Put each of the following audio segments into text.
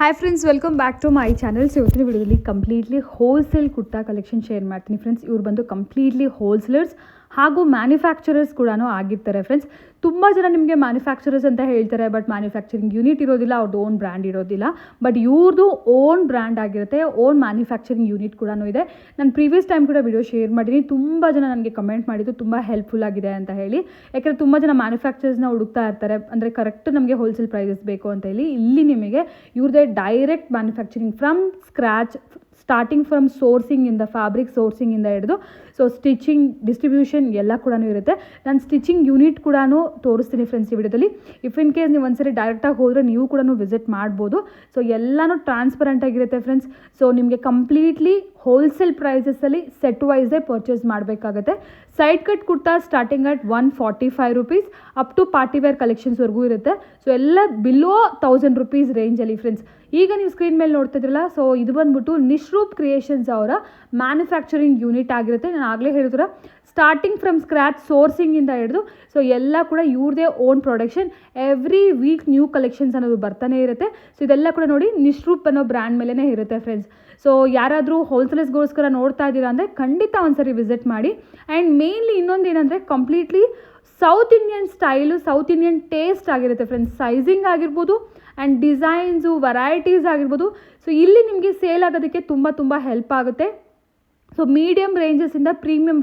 Hi friends, welcome back to my channel. So ಇವತ್ತಿನ ವಿಡಿಯೋದಲ್ಲಿ completely wholesale kurta collection share ಮಾಡ್ತೀನಿ friends. ಇವ್ರು ಬಂದು ಕಂಪ್ಲೀಟ್ಲಿ ಹೋಲ್ಸೇಲರ್ಸ್ ಹಾಗೂ ಮ್ಯಾನುಫ್ಯಾಕ್ಚರರ್ಸ್ ಕೂಡ ಆಗಿರ್ತಾರೆ ಫ್ರೆಂಡ್ಸ್. ತುಂಬ ಜನ ನಿಮಗೆ ಮ್ಯಾನುಫ್ಯಾಕ್ಚರರ್ಸ್ ಅಂತ ಹೇಳ್ತಾರೆ, ಬಟ್ ಮ್ಯಾನುಫ್ಯಾಕ್ಚರಿಂಗ್ ಯೂನಿಟ್ ಇರೋದಿಲ್ಲ, ಅವ್ರದ್ದು ಓನ್ ಬ್ರ್ಯಾಂಡ್ ಇರೋದಿಲ್ಲ. ಬಟ್ ಇವ್ರದ್ದು ಓನ್ ಬ್ರ್ಯಾಂಡ್ ಆಗಿರುತ್ತೆ, ಓನ್ ಮ್ಯಾನುಫ್ಯಾಕ್ಚರಿಂಗ್ ಯೂನಿಟ್ ಕೂಡ ಇದೆ. ನಾನು ಪ್ರೀವಿಯಸ್ ಟೈಮ್ ಕೂಡ ವಿಡಿಯೋ ಶೇರ್ ಮಾಡಿದ್ದೀನಿ. ತುಂಬ ಜನ ನನಗೆ ಕಮೆಂಟ್ ಮಾಡಿದ್ದು ತುಂಬ ಹೆಲ್ಪ್ಫುಲ್ ಆಗಿದೆ ಅಂತ ಹೇಳಿ. ಯಾಕಂದರೆ ತುಂಬ ಜನ ಮ್ಯಾನುಫ್ಯಾಕ್ಚರರ್ಸ್ನ ಹುಡುಕ್ತಾ ಇರ್ತಾರೆ, ಅಂದರೆ ಕರೆಕ್ಟ್ ನಮಗೆ ಹೋಲ್ಸೇಲ್ ಪ್ರೈಸಸ್ ಬೇಕು ಅಂತ ಹೇಳಿ. ಇಲ್ಲಿ ನಿಮಗೆ ಇವ್ರದ್ದೇ direct manufacturing from scratch, starting from ಸೋರ್ಸಿಂಗಿಂದ, ಫ್ಯಾಬ್ರಿಕ್ ಸೋರ್ಸಿಂಗಿಂದ ಹಿಡಿದು ಸೊ ಸ್ಟಿಚಿಂಗ್, ಡಿಸ್ಟ್ರಿಬ್ಯೂಷನ್ ಎಲ್ಲ ಕೂಡ ಇರುತ್ತೆ. ನಾನು ಸ್ಟಿಚಿಂಗ್ ಯೂನಿಟ್ ಕೂಡ ತೋರಿಸ್ತೀನಿ ಫ್ರೆಂಡ್ಸ್ ಈ ವಿಡಿಯೋದಲ್ಲಿ. ಇಫ್ ಇನ್ ಕೇಸ್ ನೀವು ಒಂದ್ಸರಿ ಡೈರೆಕ್ಟಾಗಿ ಹೋದರೆ ನೀವು ಕೂಡ ವಿಸಿಟ್ ಮಾಡ್ಬೋದು. ಸೊ ಎಲ್ಲನೂ ಟ್ರಾನ್ಸ್ಪರೆಂಟ್ ಆಗಿರುತ್ತೆ ಫ್ರೆಂಡ್ಸ್. ಸೊ ನಿಮಗೆ ಕಂಪ್ಲೀಟ್ಲಿ ಹೋಲ್ಸೇಲ್ ಪ್ರೈಸಸಲ್ಲಿ ಸೆಟ್ ವೈಸೇ ಪರ್ಚೇಸ್ ಮಾಡಬೇಕಾಗುತ್ತೆ. Side cut kurta starting at 145 rupees up to party wear ಕಲೆಕ್ಷನ್ಸ್ವರೆಗೂ ಇರುತ್ತೆ. ಸೊ ಎಲ್ಲ ಬಿಲೋ 1000 ರುಪೀಸ್ ರೇಂಜಲ್ಲಿ ಫ್ರೆಂಡ್ಸ್. ಈಗ ನೀವು ಸ್ಕ್ರೀನ್ ಮೇಲೆ ನೋಡ್ತಿದ್ರಲ್ಲ, ಸೊ ಇದು ಬಂದ್ಬಿಟ್ಟು ನಿಶ್ರೂಪ್ ಕ್ರಿಯೇಷನ್ಸ್ ಅವರ ಮ್ಯಾನುಫ್ಯಾಕ್ಚರಿಂಗ್ ಯೂನಿಟ್ ಆಗಿರುತ್ತೆ. ನಾನು ಆಗಲೇ ಹೇಳಿದ್ರೆ ಸ್ಟಾರ್ಟಿಂಗ್ ಫ್ರಮ್ ಸ್ಕ್ರ್ಯಾಚ್, ಸೋರ್ಸಿಂಗಿಂದ ಹಿಡಿದು ಸೊ ಎಲ್ಲ ಕೂಡ ಇವ್ರದೇ own production. Every week new collections ಅನ್ನೋದು ಬರ್ತಾನೆ ಇರುತ್ತೆ. ಸೊ ಇದೆಲ್ಲ ಕೂಡ ನೋಡಿ ನಿಶ್ರೂಪ್ ಅನ್ನೋ ಬ್ರ್ಯಾಂಡ್ ಮೇಲೇ ಇರುತ್ತೆ ಫ್ರೆಂಡ್ಸ್. ಸೊ ಯಾರಾದರೂ ಹೋಲ್ಸೇಲರ್ಸ್ಗೋಸ್ಕರ ನೋಡ್ತಾ ಇದ್ದೀರಾ ಅಂದರೆ ಖಂಡಿತ ಒಂದ್ಸರಿ ವಿಸಿಟ್ ಮಾಡಿ. ಆ್ಯಂಡ್ ಮೇನ್ಲಿ ಇನ್ನೊಂದು ಏನಂದರೆ completely south Indian style, south Indian taste ಆಗಿರುತ್ತೆ ಫ್ರೆಂಡ್ಸ್. ಸೈಜಿಂಗ್ ಆಗಿರ್ಬೋದು ಆ್ಯಂಡ್ ಡಿಸೈನ್ಸು, ವೆರೈಟೀಸ್ ಆಗಿರ್ಬೋದು. ಸೊ ಇಲ್ಲಿ ನಿಮಗೆ ಸೇಲ್ ಆಗೋದಕ್ಕೆ ತುಂಬ ಹೆಲ್ಪ್ ಆಗುತ್ತೆ. ಸೊ ಮೀಡಿಯಮ್ ರೇಂಜಸ್ಸಿಂದ ಪ್ರೀಮಿಯಮ್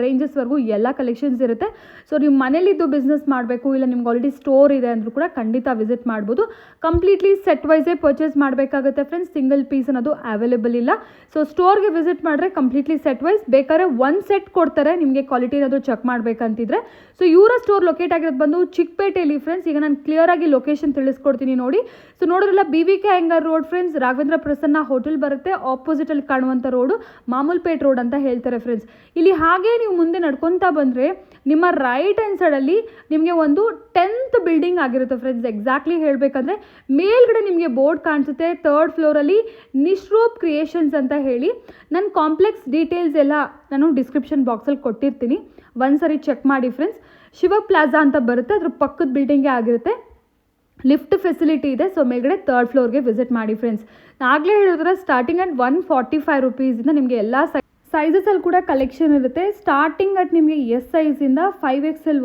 ರೇಂಜಸ್ವರೆಗೂ ಎಲ್ಲ ಕಲೆಕ್ಷನ್ಸ್ ಇರುತ್ತೆ. ಸೊ ನೀವು ಮನೇಲಿದ್ದು ಬಿಸ್ನೆಸ್ ಮಾಡಬೇಕು, ಇಲ್ಲ ನಿಮ್ಗೆ ಆಲ್ರೆಡಿ ಸ್ಟೋರ್ ಇದೆ ಅಂದರೂ ಕೂಡ ಖಂಡಿತ ವಿಸಿಟ್ ಮಾಡ್ಬೋದು. ಕಂಪ್ಲೀಟ್ಲಿ ಸೆಟ್ ವೈಸೇ ಪರ್ಚೇಸ್ ಮಾಡಬೇಕಾಗುತ್ತೆ ಫ್ರೆಂಡ್ಸ್. ಸಿಂಗಲ್ ಪೀಸ್ ಅನ್ನೋದು ಅವೈಲೇಬಲ್ ಇಲ್ಲ. ಸೊ ಸ್ಟೋರ್ಗೆ ವಿಸಿಟ್ ಮಾಡಿದ್ರೆ ಕಂಪ್ಲೀಟ್ಲಿ ಸೆಟ್ ವೈಸ್, ಬೇಕಾದ್ರೆ ಒಂದು ಸೆಟ್ ಕೊಡ್ತಾರೆ ನಿಮಗೆ ಕ್ವಾಲಿಟಿ ಏನಾದರೂ ಚೆಕ್ ಮಾಡಬೇಕಂತಿದ್ರೆ. ಸೊ ಇವರ ಸ್ಟೋರ್ ಲೊಕೇಟ್ ಆಗಿರೋದು ಬಂದು ಚಿಕ್ಕಪೇಟೆಯಲ್ಲಿ ಫ್ರೆಂಡ್ಸ್. ಈಗ ನಾನು ಕ್ಲಿಯರಾಗಿ ಲೊಕೇಶನ್ ತಿಳಿಸ್ಕೊಡ್ತೀನಿ ನೋಡಿ. ಸೊ ನೋಡಿದ್ರಲ್ಲ, BVK Iyengar road friends, Raghavendra Prasanna hotel ಬರುತ್ತೆ. ಆಪೋಸಿಟಲ್ಲಿ ಕಾಣುವಂಥ ರೋಡು ಮಾಮೂಲ್ಪೇಟ್ ರೋಡ್ ಅಂತ ಹೇಳ್ತಾರೆ ಫ್ರೆಂಡ್ಸ್. ಇಲ್ಲಿ ಹಾಗೆ ನೀವು ಮುಂದೆ ನಡ್ಕೊತಾ ಬಂದರೆ ನಿಮ್ಮ ರೈಟ್ ಹ್ಯಾಂಡ್ ಸೈಡಲ್ಲಿ ನಿಮಗೆ ಒಂದು 10th ಬಿಲ್ಡಿಂಗ್ ಆಗಿರುತ್ತೆ ಫ್ರೆಂಡ್ಸ್. ಎಕ್ಸಾಕ್ಟ್ಲಿ ಹೇಳಬೇಕಂದ್ರೆ ಮೇಲ್ಗಡೆ ನಿಮಗೆ ಬೋರ್ಡ್ ಕಾಣಿಸುತ್ತೆ, 3rd ಫ್ಲೋರಲ್ಲಿ ನಿಶ್ರೂಪ್ ಕ್ರಿಯೇಷನ್ಸ್ ಅಂತ ಹೇಳಿ. ನನ್ನ ಕಾಂಪ್ಲೆಕ್ಸ್ ಡೀಟೇಲ್ಸ್ ಎಲ್ಲ ನಾನು ಡಿಸ್ಕ್ರಿಪ್ಷನ್ ಬಾಕ್ಸಲ್ಲಿ ಕೊಟ್ಟಿರ್ತೀನಿ, ಒಂದ್ಸರಿ ಚೆಕ್ ಮಾಡಿ ಫ್ರೆಂಡ್ಸ್. ಶಿವ ಪ್ಲಾಜಾ ಅಂತ ಬರುತ್ತೆ, ಅದ್ರ ಪಕ್ಕದ ಬಿಲ್ಡಿಂಗೇ ಆಗಿರುತ್ತೆ. ಲಿಫ್ಟ್ ಫೆಸಿಲಿಟಿ ಇದೆ. ಸೊ ಮೇಲ್ಗಡೆ 3rd ಫ್ಲೋರ್ಗೆ ವಿಸಿಟ್ ಮಾಡಿ ಫ್ರೆಂಡ್ಸ್. ಆಗಲೇ ಹೇಳಿದ್ರೆ ಸ್ಟಾರ್ಟಿಂಗ್ ಅಟ್ 145 ರುಪೀಸಿಂದ ನಿಮಗೆ ಎಲ್ಲ ಸೈಜಸಲ್ಲಿ ಕೂಡ ಕಲೆಕ್ಷನ್ ಇರುತ್ತೆ. ಸ್ಟಾರ್ಟಿಂಗ್ ಅಟ್ ನಿಮಗೆ ಎಸ್ ಸೈಜಿಂದ 5XL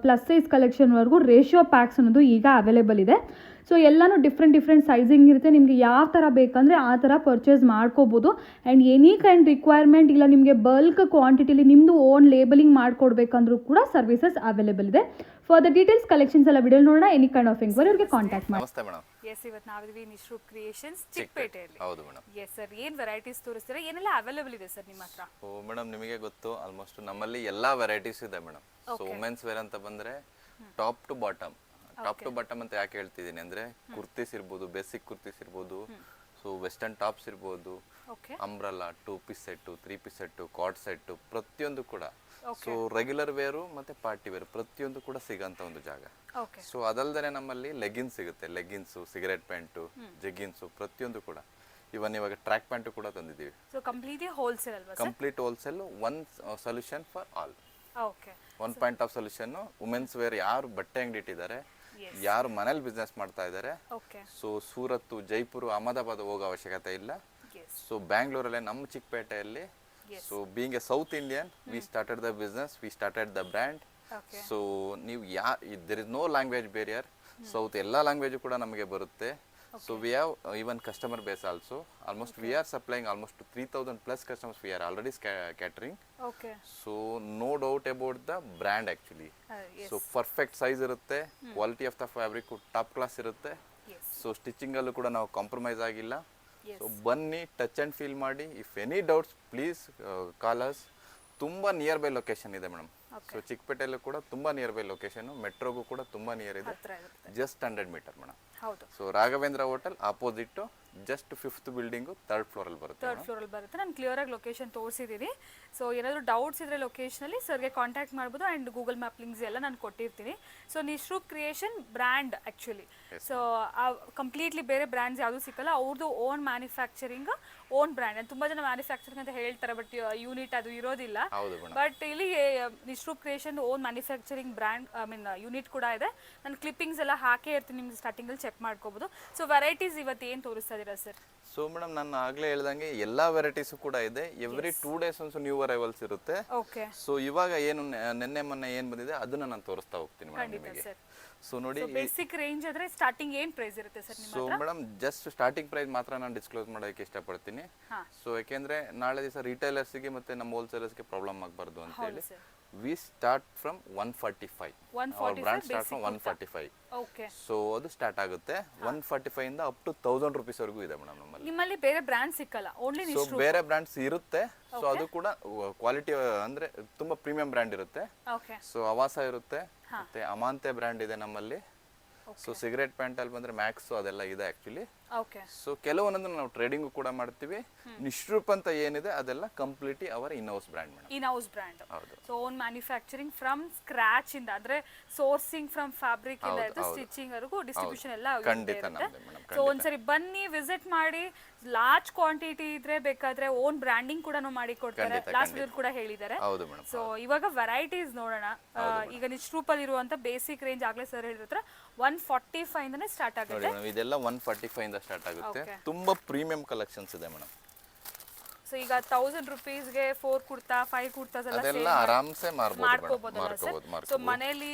ಪ್ಲಸ್ ಸೈಜ್ ಕಲೆಕ್ಷನ್ವರೆಗೂ ರೇಷಿಯೋ ಪ್ಯಾಕ್ಸ್ ಅನ್ನೋದು ಈಗ ಅವೈಲೇಬಲ್ ಇದೆ. ಸೊ ಎಲ್ಲನೂ ಡಿಫ್ರೆಂಟ್ ಸೈಜಿಂಗ್ ಇರುತ್ತೆ. ನಿಮಗೆ ಯಾವ ಥರ ಬೇಕಂದರೆ ಆ ಥರ ಪರ್ಚೇಸ್ ಮಾಡ್ಕೋಬೋದು. ಆ್ಯಂಡ್ ಎನಿ ಕೈಂಡ್ ರಿಕ್ವೈರ್ಮೆಂಟ್ ಇಲ್ಲ ನಿಮಗೆ ಬಲ್ಕ್ ಕ್ವಾಂಟಿಟಿಲಿ ನಿಮ್ಮದು ಓನ್ ಲೇಬಲಿಂಗ್ ಮಾಡಿಕೊಡ್ಬೇಕಂದ್ರೂ ಕೂಡ ಸರ್ವಿಸಸ್ ಅವೈಲೇಬಲ್ ಇದೆ. ಫಾರ್ ದ ಡೀಟೇಲ್ಸ್ ಕಲೆಕ್ಷನ್ಸ್ ಎಲ್ಲ ವಿಡಿಯೋ ನೋಡೋಣ. ಎನಿ ಕೈಂಡ್ ಆಫ್ ಎಂಕ್ವೈರಿ ಅವ್ರಿಗೆ ಕಾಂಟ್ಯಾಕ್ಟ್ ಮಾಡಿ. ನಮಸ್ತೆ ಮೇಡಮ್. ಎಸ್, ಇವತ್ತು ನಾವಿದ್ವಿ ನಿಶ್ರೂಪ್ ಕ್ರಿಯೇಷನ್ಸ್ ಚಿಕ್ಕಪೇಟೆಯಲ್ಲಿ. ಹೌದು ಮೇಡಮ್. ಎಸ್ ಸರ್, ಏನು ವೆರೈಟೀಸ್ ತೋರಿಸ್ತೀರಾ, ಏನೆಲ್ಲ ಅವೈಲೇಬಲ್ ಇದೆ ಸರ್ ನಿಮ್ಮ ಹತ್ರ? ಓ ಮೇಡಮ್, ನಿಮಗೆ ಗೊತ್ತು ಆಲ್ಮೋಸ್ಟ್ ನಮ್ಮಲ್ಲಿ ಎಲ್ಲಾ ವೆರೈಟೀಸ್ ಇದೆ ಮೇಡಮ್. ಸೊ ವುಮೆನ್ಸ್ ವೇರ್ ಅಂತ ಬಂದ್ರೆ ಟಾಪ್ ಟು ಬಾಟಮ್ ಅಂತ ಯಾಕೆ ಹೇಳ್ತಿದ್ದೀನಿ ಅಂದ್ರೆ ಕುರ್ತೀಸ್ ಇರ್ಬೋದು, ಬೇಸಿಕ್ ಕುರ್ತೀಸ್ ಇರ್ಬೋದು, ಸೊ ವೆಸ್ಟರ್ನ್ ಟಾಪ್ಸ್ ಇರ್ಬೋದು, umbrella, 2 piece set, 3 piece set, card set, ಪ್ರತಿಯೊಂದು ಕೂಡ. ಸೊ ರೆಗ್ಯುಲರ್ ವೇರು ಮತ್ತೆ ಪಾರ್ಟಿ ವೇರ್ ಪ್ರತಿಯೊಂದು ಕೂಡ ಸಿಗಂತ ಒಂದು ಜಾಗ. ಸೊ ಅದಲ್ದೇ ನಮ್ಮಲ್ಲಿ ಲೆಗಿನ್ಸ್ ಸಿಗುತ್ತೆ. ಲೆಗಿನ್ಸು, ಸಿಗರೆಟ್ ಪ್ಯಾಂಟು, ಜೆಗಿನ್ಸು ಪ್ರತಿಯೊಂದು ಕೂಡ. ಇವನ್ ಇವಾಗ ಟ್ರ್ಯಾಕ್ ಪ್ಯಾಂಟು ಕೂಡ ತಂದಿದ್ದೀವಿ. ಸೊ ಕಂಪ್ಲೀಟ್ಲಿ ಹೋಲ್ಸೇಲ್ ಅಲ್ವಾ sir? Complete wholesale, one solution for all. Okay, one point of solution. Women's wear ಯಾರು ಬಟ್ಟೆ ಅಂಗಡಿ ಇಟ್ಟಿದ್ದಾರೆ, ಯಾರು ಮನೇಲಿ ಬಿಸ್ನೆಸ್ ಮಾಡ್ತಾ ಇದ್ದಾರೆ, ಸೊ ಸೂರತ್, ಜೈಪುರ್, ಅಹಮದಾಬಾದ್ ಹೋಗೋ ಅವಶ್ಯಕತೆ ಇಲ್ಲ. ಸೊ ಬ್ಯಾಂಗ್ಳೂರಲ್ಲೇ ನಮ್ಮ ಚಿಕ್ಕಪೇಟೆಯಲ್ಲಿ. So being a South Indian, we started the business, we started the brand. So ನೀವು there is no language barrier. South ಎಲ್ಲ ಲ್ಯಾಂಗ್ವೇಜು ಕೂಡ ನಮಗೆ ಬರುತ್ತೆ. So we have even customer base also. Almost we are supplying almost 3,000 plus customers we are already catering. Okay. So no doubt about the brand actually. Yes. So perfect size irutte, quality of the fabric top class irutte. Yes. So stitching allu kuda ನಾವು compromise ಆಗಿಲ್ಲ. Yes. So ಬನ್ನಿ, touch and feel ಮಾಡಿ. If any doubts please call us. ತುಂಬಾ near by location ಇದೆ madam. So ಚಿಕ್ಕಪೇಟೆಯಲ್ಲೂ ಕೂಡ ತುಂಬಾ near by location, ಮೆಟ್ರೋಗೂ ಕೂಡ ತುಂಬಾ ನಿಯರ್ ಇದೆ. Just 100 metre madam. ಹೌದು. So Raghavendra hotel opposite just 5th building 3rd ಫ್ಲೋರಲ್ಲಿ ಬರುತ್ತೆ ಥರ್ಡ್ ಫ್ಲೋರಲ್ಲಿ ಬರುತ್ತೆ. ನಾನು ಕ್ಲಿಯರ್ ಆಗಿ ಲೊಕೇಶನ್ ತೋರಿಸಿದ್ದೀನಿ. ಸೊ ಏನಾದರೂ ಡೌಟ್ಸ್ ಇದ್ರೆ ಲೊಕೇಶನಲ್ಲಿ ಸರ್ಗೆ ಕಾಂಟ್ಯಾಕ್ಟ್ ಮಾಡ್ಬೋದು. ಆ್ಯಂಡ್ ಗೂಗಲ್ ಮ್ಯಾಪ್ ಲಿಂಕ್ಸ್ ಎಲ್ಲ ನಾನು ಕೊಟ್ಟಿರ್ತೀನಿ. So Nishroop creation brand actually. So completely ಬೇರೆ ಬ್ರ್ಯಾಂಡ್ಸ್ ಯಾವುದೂ ಸಿಕ್ಕಲ್ಲ. ಅವ್ರದ್ದು ಓನ್ ಮ್ಯಾನುಫ್ಯಾಕ್ಚರಿಂಗ್, ಓನ್ ಬ್ರ್ಯಾಂಡ್. ತುಂಬ ಜನ ಮ್ಯಾನುಫ್ಯಾಕ್ಚರಿಂಗ್ ಅಂತ ಹೇಳ್ತಾರೆ, ಬಟ್ ಯೂನಿಟ್ ಅದು ಇರೋದಿಲ್ಲ. ಹೌದು ಮೇಡಮ್. ಬಟ್ ಇಲ್ಲಿ Nishroop creation own manufacturing brand, I mean unit ಕೂಡ ಇದೆ. ನಾನು ಕ್ಲಿಪ್ಪಿಂಗ್ಸ್ ಎಲ್ಲ ಹಾಕೇ ಇರ್ತೀನಿ, ನಿಮ್ಗೆ ಸ್ಟಾರ್ಟಿಂಗಲ್ಲಿ ಚೆಕ್ ಮಾಡ್ಕೋಬೋದು. ಸೊ ವೆರೈಟೀಸ್ ಇವತ್ತು ಏನು ತೋರಿಸ್ತಾ ಇದ್ದೀರಾ ಸರ್? ಸೊ ಮೇಡಮ್ ನಾನು ಆಗಲೇ ಹೇಳ್ದಂಗೆ ಎಲ್ಲ ವೆರೈಟೀಸು ಕೂಡ ಇದೆ. ಎವ್ರಿ 2 ಡೇಸ್ ಒಂದು ನ್ಯೂ ಅರೈವಲ್ಸ್ ಇರುತ್ತೆ. ಓಕೆ, ಸೊ ಇವಾಗ ಏನು ನೆನ್ನೆ ಮೊನ್ನೆ ಏನು ಬಂದಿದೆ ಅದನ್ನ ನಾನು ತೋರಿಸ್ತಾ ಹೋಗ್ತೀನಿ ಮೇಡಮ್ ಖಂಡಿತ ನಿಮಗೆ. ಸರ್. ಸೊ ನೋಡಿ, ಬೇಸಿಕ್ ರೇಂಜ್ ಆದ್ರೆ ಸ್ಟಾರ್ಟಿಂಗ್ ಏನು ಪ್ರೈಸ್ ಇರುತ್ತೆ ಸರ್ ನಿಮ್ಮ ಸೊ ಹತ್ರ? ಮೇಡಮ್ ಜಸ್ಟ್ ಸ್ಟಾರ್ಟಿಂಗ್ ಪ್ರೈಸ್ ಮಾತ್ರ ನಾನು ಡಿಸ್ಕ್ಲೋಸ್ ಮಾಡೋಕ್ಕೆ ಇಷ್ಟಪಡ್ತೀನಿ. ಹಾ. ಸೊ ಯಾಕೆಂದ್ರೆ ನಾಳೆ ದಿವಸ ರಿಟೈಲರ್ಸ್ಗೆ ಮತ್ತೆ ನಮ್ಮ ಹೋಲ್ಸೇಲರ್ಸ್ಗೆ ಪ್ರಾಬ್ಲಮ್ ಆಗಬಾರ್ದು ಅಂತ ಹೇಳಿ sir. We start from 145. 145 brand start from 145. Okay. So ಅದು ಸ್ಟಾರ್ಟ್ ಆಗುತ್ತೆ 145 ಇಂದ ಅಪ್ ಟು 1000 rupees ವರೆಗೂ ಇದೆ ಮೇಡಮ್ ನಮ್ಮಲ್ಲಿ. ನಿಮ್ಮಲ್ಲಿ ಬೇರೆ ಬ್ರ್ಯಾಂಡ್ ಸಿಕ್ಕಲ್ಲ, ಓನ್ಲಿ ಸೊ ನಿಶ್ರೂಪ್. ಬೇರೆ ಬ್ರ್ಯಾಂಡ್ಸ್ ಇರುತ್ತೆ. ಸೊ ಅದು ಕೂಡ ಕ್ವಾಲಿಟಿ ಅಂದ್ರೆ ತುಂಬಾ ಪ್ರೀಮಿಯಂ ಬ್ರ್ಯಾಂಡ್ ಇರುತ್ತೆ. ಓಕೆ. ಸೊ ಅವಾಸ ಇರುತ್ತೆ, ಮತ್ತೆ ಅಮಾಂತೆ ಬ್ರ್ಯಾಂಡ್ ಇದೆ ನಮ್ಮಲ್ಲಿ. ಸೊ ಸಿಗರೇಟ್ ಪ್ಯಾಂಟ್ ಅಲ್ಲಿ ಬಂದ್ರೆ ಮ್ಯಾಕ್ಸ್ ಅದೆಲ್ಲ ಇದೆ ಆಕ್ಚುಲಿ. ಓಕೆ. ಸೊ ಕೆಲವೊಂದನ್ನು ನಾವು ಟ್ರೇಡಿಂಗು ಕೂಡ ಮಾಡ್ತೀವಿ. ನಿಶ್ರೂಪ್ ಅಂತ ಏನಿದೆ ಅದೆಲ್ಲ completely our in house brand madam. In house brand. ಹೌದು. So own manufacturing from scratch ಇಂದ, ಅಂದ್ರೆ ಸೋರ್ಸಿಂಗ್ ಫ್ರಮ್ ಫ್ಯಾಬ್ರಿಕ್ ಇಂದ ಹಿಡಿದು ಸ್ಟಿಚಿಂಗ್ ವರೆಗೂ ಡಿಸ್ಟ್ರಿಬ್ಯೂಷನ್ ಎಲ್ಲ ಖಂಡಿತ ನಮ್ದೆ ಮೇಡಮ್. ಸೊ ಒಂದ್ಸರಿ ಬನ್ನಿ, ವಿಸಿಟ್ ಮಾಡಿ. ಲಾರ್ಜ್ ಕ್ವಾಂಟಿಟಿ ಇದ್ರೆ ಬೇಕಾದ್ರೆ ಓನ್ ಬ್ರ್ಯಾಂಡಿಂಗ್ ಕೂಡ ಮಾಡಿ ಕೊಡ್ತಾರೆ. ಲಾಸ್ಟ್ ವಿಡಿಯೋ ಕೂಡ ಹೇಳಿದ್ದಾರೆ. ಹೌದು ಮೇಡಮ್. ಸೊ ಇವಾಗ ವೆರೈಟೀಸ್ ನೋಡೋಣ. ಈಗ ನಿಶ್ರೂಪ್ ಅಲ್ಲಿ ಇರುವಂತ ಬೇಸಿಕ್ ರೇಂಜ್ ಆಗ್ಲೇ ಸರ್ ಹೇಳಿದ್ರೆ 145 ಇಂದನೇ ಸ್ಟಾರ್ಟ್ ನೋಡಿ ಆಗುತ್ತೆ. ಮೇಡಮ್, ಇದೆಲ್ಲ 145 ಇಂದ ಸ್ಟಾರ್ಟ್ ಆಗುತ್ತೆ. ತುಂಬಾ ಪ್ರೀಮಿಯಂ ಕಲೆಕ್ಷನ್ಸ್ ಇದೆ ಮೇಡಮ್. ಸೊ ಈಗ 1000 rupeesಗೆ 4 ಕುರ್ತಾ 5 ಕುರ್ತಾಸ್ ಎಲ್ಲ ಅದೆಲ್ಲ ಆರಾಮ್ಸೆ ಮಾಡ್ಕೋಬೋದಲ್ಲ ಸರ್? ಮಾರ್ಕೋಬಹುದು. ಸೊ ಮನೆಯಲ್ಲಿ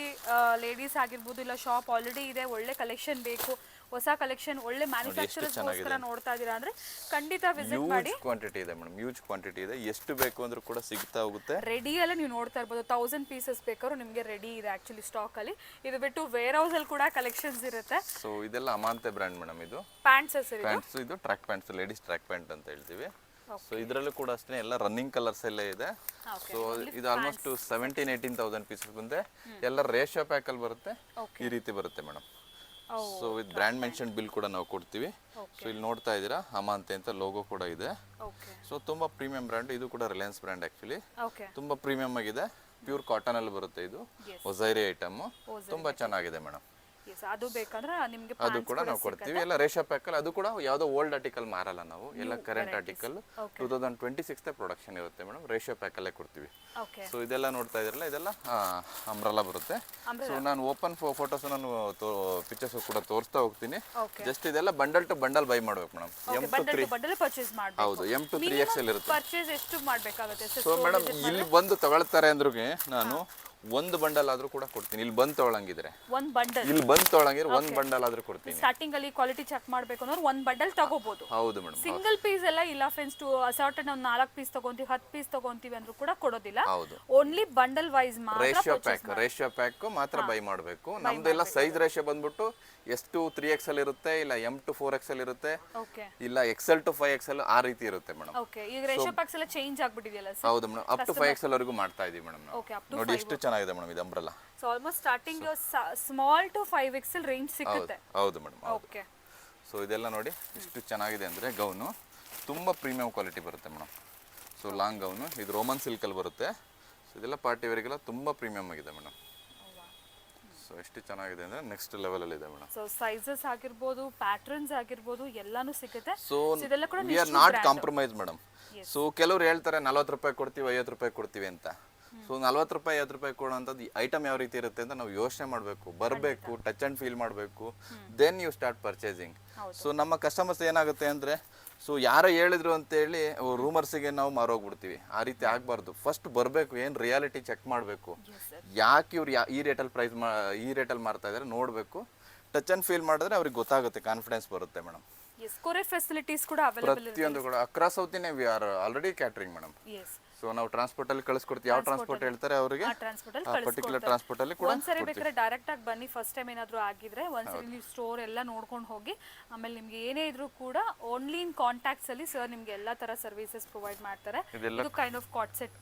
ಲೇಡೀಸ್ ಆಗಿರ್ಬೋದು, ಇಲ್ಲ ಶಾಪ್ ಆಲ್ರೆಡಿ ಇದೆ, ಒಳ್ಳೆ ಕಲೆಕ್ಷನ್ ಬೇಕು, ಹೊಸ ಕಲೆಕ್ಷನ್, ಒಳ್ಳೆ ಮ್ಯಾನುಫ್ಯಾಕ್ಚರರ್ಸ್ಗೋಸ್ಕರ ನೋಡ್ತಾ ಇದ್ದೀರಾ ಅಂದ್ರೆ ಖಂಡಿತ ವಿಸಿಟ್ ಮಾಡಿ. ಯೂಜ್ ಕ್ವಾಂಟಿಟಿ ಇದೆ ಮೇಡಮ್, ಯೂಜ್ ಕ್ವಾಂಟಿಟಿ ಇದೆ. ಎಷ್ಟು ಬೇಕು ಅಂದ್ರೂ ಕೂಡ ಸಿಗ್ತಾ ಹೋಗುತ್ತೆ. ರೆಡಿ ಎಲ್ಲ ನೀವು ನೋಡ್ತಾ ಇರ್ಬೋದು. 1000 ಪೀಸಸ್ ಬೇಕಾದ್ರೂ ನಿಮಗೆ ರೆಡಿ ಇದೆ ಆಕ್ಚುಲಿ ಸ್ಟಾಕ್ ಅಲ್ಲಿ. ಇದು ಬಿಟ್ಟು ವೇರ್ ಹೌಸ್ ಅಲ್ಲಿ ಕೂಡ ಕಲೆಕ್ಷನ್ಸ್ ಇರುತ್ತೆ. ಸೊ ಇದೆಲ್ಲ ಅಮಾಂತೆ ಬ್ರ್ಯಾಂಡ್ ಮೇಡಮ್. ಇದು ಪ್ಯಾಂಟ್ಸ್ ಸರ್, ಪ್ಯಾಂಟ್ಸ್, ಇದು track pants, ladies track pant ಅಂತ ಹೇಳ್ತೀವಿ. ಸೊ ಇದರಲ್ಲೂ ಕೂಡ ಅಷ್ಟೇ ಎಲ್ಲ ರನ್ನಿಂಗ್ ಕಲರ್ಸ್ ಎಲ್ಲ ಇದೆ. ಸೊ ಇದು ಆಲ್ಮೋಸ್ಟ್ 17,000-18,000 ಪೀಸಸ್ ಬಂದೆ. ಎಲ್ಲ ರೇಷಿಯೋ ಪ್ಯಾಕ್ ಅಲ್ಲಿ ಬರುತ್ತೆ, ಈ ರೀತಿ ಬರುತ್ತೆ madam. So with brand mention bill ಕೂಡ ನಾವು ಕೊಡ್ತೀವಿ. ಸೊ ಇಲ್ಲಿ ನೋಡ್ತಾ ಇದ್ದೀರಾ ಅಮಾಂತೆ ಅಂತ ಲೋಗೋ ಕೂಡ ಇದೆ. ಸೊ ತುಂಬಾ ಪ್ರೀಮಿಯಂ ಬ್ರ್ಯಾಂಡ್. ಇದು ಕೂಡ ರಿಲಯನ್ಸ್ ಬ್ರ್ಯಾಂಡ್ ಆಕ್ಚುಲಿ. ತುಂಬಾ ಪ್ರೀಮಿಯಂ ಆಗಿದೆ. ಪ್ಯೂರ್ ಕಾಟನ್ ಅಲ್ಲಿ ಬರುತ್ತೆ. ಇದು ಒಜೈರಿ ಐಟಮ್, ತುಂಬಾ ಚೆನ್ನಾಗಿದೆ ಮೇಡಮ್. ಅದು ಬೇಕಂದ್ರೆ ನಿಮಗೆ ಅದು ಕೂಡ ನಾವು ಕೊಡ್ತೀವಿ. ಎಲ್ಲ ರೇಷಾ ಪ್ಯಾಕ್ ಅಲ್ಲಿ. ಅದು ಕೂಡ ಯಾವುದೋ ಓಲ್ಡ್ ಆರ್ಟಿಕಲ್ ಮಾರಲ್ಲ ನಾವು, ಎಲ್ಲ ಕರೆಂಟ್ ಆರ್ಟಿಕಲ್. 2026 ಪ್ರೊಡಕ್ಷನ್ ಇರುತ್ತೆ ಮೇಡಮ್. ರೇಷಿಯೋ ಪ್ಯಾಕ್ ಅಲ್ಲೇ ಕೊಡ್ತೀವಿ. ಸೊ ಇದೆಲ್ಲ ನೋಡ್ತಾ ಇದ್ರಲ್ಲ, ಇದೆಲ್ಲ ಅಂಬ್ರಲ್ಲ ಬರುತ್ತೆ. ಸೊ ನಾನು ಓಪನ್ ಫೋಟೋಸ್ ನಾನು ಪಿಕ್ಚರ್ಸ್ ಕೂಡ ತೋರಿಸ್ತಾ ಹೋಗ್ತೀನಿ. ಜಸ್ಟ್ ಇದೆಲ್ಲ ಬಂಡಲ್ ಟು ಬಂಡಲ್ ಬೈ ಮಾಡ್ಬೇಕು ಮೇಡಮ್. ಬಂಡಲ್ ಪರ್ಚೇಸ್ ಮಾಡಬೇಕು. ಹೌದು, M to 3XL ಇರುತ್ತೆ. ಪರ್ಚೇಸ್ ಎಷ್ಟು ಮಾಡಬೇಕಾಗುತ್ತೆ ಸರ್? ಸೊ ಮೇಡಮ್ ಇಲ್ಲಿ ಬಂದು ತಗೊಳ್ತಾರೆ ಅಂದ್ರೂ ನಾನು ಒಂದು ಬಂಡಲ್ ಆದ್ರೂ ಕೂಡ ಕೊಡ್ತೀನಿ. ಇಲ್ಲಿ ಬಂದು ತಗೊಳಂಗಿದ್ರೆ ಒಂದು ಬಂಡಲ್, ಇಲ್ಲಿ ಬಂದು ತಗೊಳಂಗಿದ್ರೆ ಒಂದು ಬಂಡಲ್ ಆದ್ರೂ ಕೊಡ್ತೀನಿ. ಸ್ಟಾರ್ಟಿಂಗ್ ಅಲ್ಲಿ ಕ್ವಾಲಿಟಿ ಚೆಕ್ ಮಾಡಬೇಕು ಅಂದ್ರೆ ಒಂದು ಬಂಡಲ್ ತಗೋಬಹುದು. ಹೌದು ಮೇಡಮ್. ಸಿಂಗಲ್ ಪೀಸ್ ಎಲ್ಲ ಇಲ್ಲ ಫ್ರೆಂಡ್ಸ್. ಟು ಅಸಾರ್ಟೆಡ್ ನಾವು 4 ಪೀಸ್ ತಗೊಂತೀವಿ, 10 ಪೀಸ್ ತಗೊಂತೀವಿ ಅಂದ್ರೂ ಕೂಡ ಕೊಡೋದಿಲ್ಲ. ಹೌದು, ಓನ್ಲಿ ಬಂಡಲ್ ವೈಸ್ ಮಾತ್ರ ರೇಷಿಯೋ ಪ್ಯಾಕ್ ಮಾತ್ರ ಬೈ ಮಾಡಬೇಕು. ನಮ್ದೆಲ್ಲ ಸೈಜ್ ರೇಷಿಯೋ ಬಂದ್ಬಿಟ್ಟು S2 3XL ಇರುತ್ತೆ, ಇಲ್ಲ M to 4XL ಇರುತ್ತೆ, ಇಲ್ಲ XL to 5XL ಆ ರೀತಿ ಇರುತ್ತೆ ಮೇಡಮ್. ಓಕೆ, ಈಗ ರೇಷಿಯೋ ಪ್ಯಾಕ್ಸ್ ಎಲ್ಲ ಚೇಂಜ್ ಆಗ್ಬಿಟ್ಟಿದೆಯಲ್ಲ ಸರ್? ಹೌದು ಮೇಡಮ್, ಅಪ್ ಟು 5XL ವರೆಗೂ ಮಾಡ್ತಾ ಇದೀವಿ ಮೇಡಮ್ ನಾವು. ನೋಡಿ ಎಷ್ಟು ಚೆನ್ನಾಗಿದೆ ಮೇಡಮ್ ಇದು umbrella. So almost starting small to 5XL range ಸಿಗುತ್ತೆ. ಹೌದು ಮೇಡಮ್. ಓಕೆ. ಸೊ ಇದೆಲ್ಲ ನೋಡಿ ಎಷ್ಟು ಚೆನ್ನಾಗಿದೆ ಅಂದರೆ ಗೌನು ತುಂಬ ಪ್ರೀಮಿಯಂ ಕ್ವಾಲಿಟಿ ಬರುತ್ತೆ ಮೇಡಮ್. ಸೊ ಲಾಂಗ್ ಗೌನು, ಇದು ರೋಮನ್ ಸಿಲ್ಕಲ್ಲಿ ಬರುತ್ತೆ. ಸೊ ಇದೆಲ್ಲ ಪಾರ್ಟಿ ವೇರಿಗೆಲ್ಲ ತುಂಬ ಪ್ರೀಮಿಯಮ್ ಆಗಿದೆ ಮೇಡಮ್. ಸೊ ಎಷ್ಟು ಚೆನ್ನಾಗಿದೆ ಅಂದರೆ ನೆಕ್ಸ್ಟ್ ಲೆವೆಲಲ್ಲಿ ಇದೆ ಮೇಡಮ್. ಸೊ ಸೈಜಸ್ ಆಗಿರ್ಬೋದು, ಪ್ಯಾಟರ್ನ್ಸ್ ಆಗಿರ್ಬೋದು ಎಲ್ಲಾನು ಸಿಗುತ್ತೆ. ಸೊ ಇದೆಲ್ಲ ಕೂಡ we R not compromise madam. So ಕೆಲವ್ರು ಹೇಳ್ತಾರೆ 40 ರೂಪಾಯಿ ಕೊಡ್ತೀವಿ, 50 ರೂಪಾಯಿ ಕೊಡ್ತೀವಿ ಅಂತ. ಸೊ 40 ರೂಪಾಯಿ 50 ರೂಪಾಯಿ ಕೊಡೋಂಥದ್ದು ಐಟಮ್ ಯಾವ ರೀತಿ ಇರುತ್ತೆ ಅಂತ ನಾವು ಯೋಚನೆ ಮಾಡಬೇಕು, ಬರಬೇಕು, ಟಚ್ ಆ್ಯಂಡ್ ಫೀಲ್ ಮಾಡಬೇಕು, then you start purchasing. So ನಮ್ಮ ಕಸ್ಟಮರ್ಸ್ ಏನಾಗುತ್ತೆ ಅಂದರೆ, ಸೊ ಯಾರೋ ಹೇಳಿದ್ರು ಅಂತೇಳಿ ರೂಮರ್ಸಿಗೆ ನಾವು ಮಾರೋಗ್ಬಿಡ್ತೀವಿ. ಆ ರೀತಿ ಆಗಬಾರ್ದು. ಫಸ್ಟ್ ಬರಬೇಕು, ಏನು ರಿಯಾಲಿಟಿ ಚೆಕ್ ಮಾಡಬೇಕು. ಯಾಕೆ ಇವ್ರು ಈ ರೇಟಲ್ಲಿ ಮಾರ್ತಾ ಇದ್ದಾರೆ ನೋಡಬೇಕು. ಟಚ್ ಆ್ಯಂಡ್ ಫೀಲ್ ಮಾಡಿದ್ರೆ ಅವ್ರಿಗೆ ಗೊತ್ತಾಗುತ್ತೆ, ಕಾನ್ಫಿಡೆನ್ಸ್ ಬರುತ್ತೆ ಮೇಡಮ್. ಕೊರಿಯರ್ ಫೆಸಿಲಿಟೀಸ್ ಕೂಡ ಅವೈಲೇಬಲ್ ಇದೆ ಪ್ರತಿಯೊಂದು ಕೂಡ across south India we are already catering madam. So ನಾವು ಟ್ರಾನ್ಸ್ಪೋರ್ಟ್ ಅಲ್ಲಿ ಕಳಿಸ್ಕೊಡ್ತೀವಿ. ಯಾವ ಟ್ರಾನ್ಸ್ಪೋರ್ಟ್ ಹೇಳ್ತಾರೆ ಅವರಿಗೆ ಟ್ರಾನ್ಸ್ಪೋರ್ಟ್ ಆ ಪರ್ಟಿಕ್ಯುಲರ್ ಟ್ರಾನ್ಸ್ಪೋರ್ಟ್ ಅಲ್ಲಿ ಕೂಡ ಒಂದ್ಸರಿ ಬೇಕಾದ್ರೆ ಡೈರೆಕ್ಟ್ ಆಗಿ ಬನ್ನಿ. ಫಸ್ಟ್ ಟೈಮ್ ಏನಾದ್ರು ಆಗಿದ್ರೆ ಒಂದ್ಸರಿ ನೀವು ಸ್ಟೋರ್ ಎಲ್ಲ ನೋಡ್ಕೊಂಡು ಹೋಗಿ, ಆಮೇಲೆ ನಿಮ್ಗೆ ಏನೇ ಇದ್ರೂ ಕೂಡ ಓನ್ಲಿ ಇನ್ ಕಾಂಟ್ಯಾಕ್ಟ್ಸ್ ಅಲ್ಲಿ ಸರ್ ನಿಮ್ಗೆ ಎಲ್ಲಾ ತರ ಸರ್ವಿಸಸ್ ಪ್ರೊವೈಡ್ ಮಾಡ್ತಾರೆ. ಇದು kind of cot set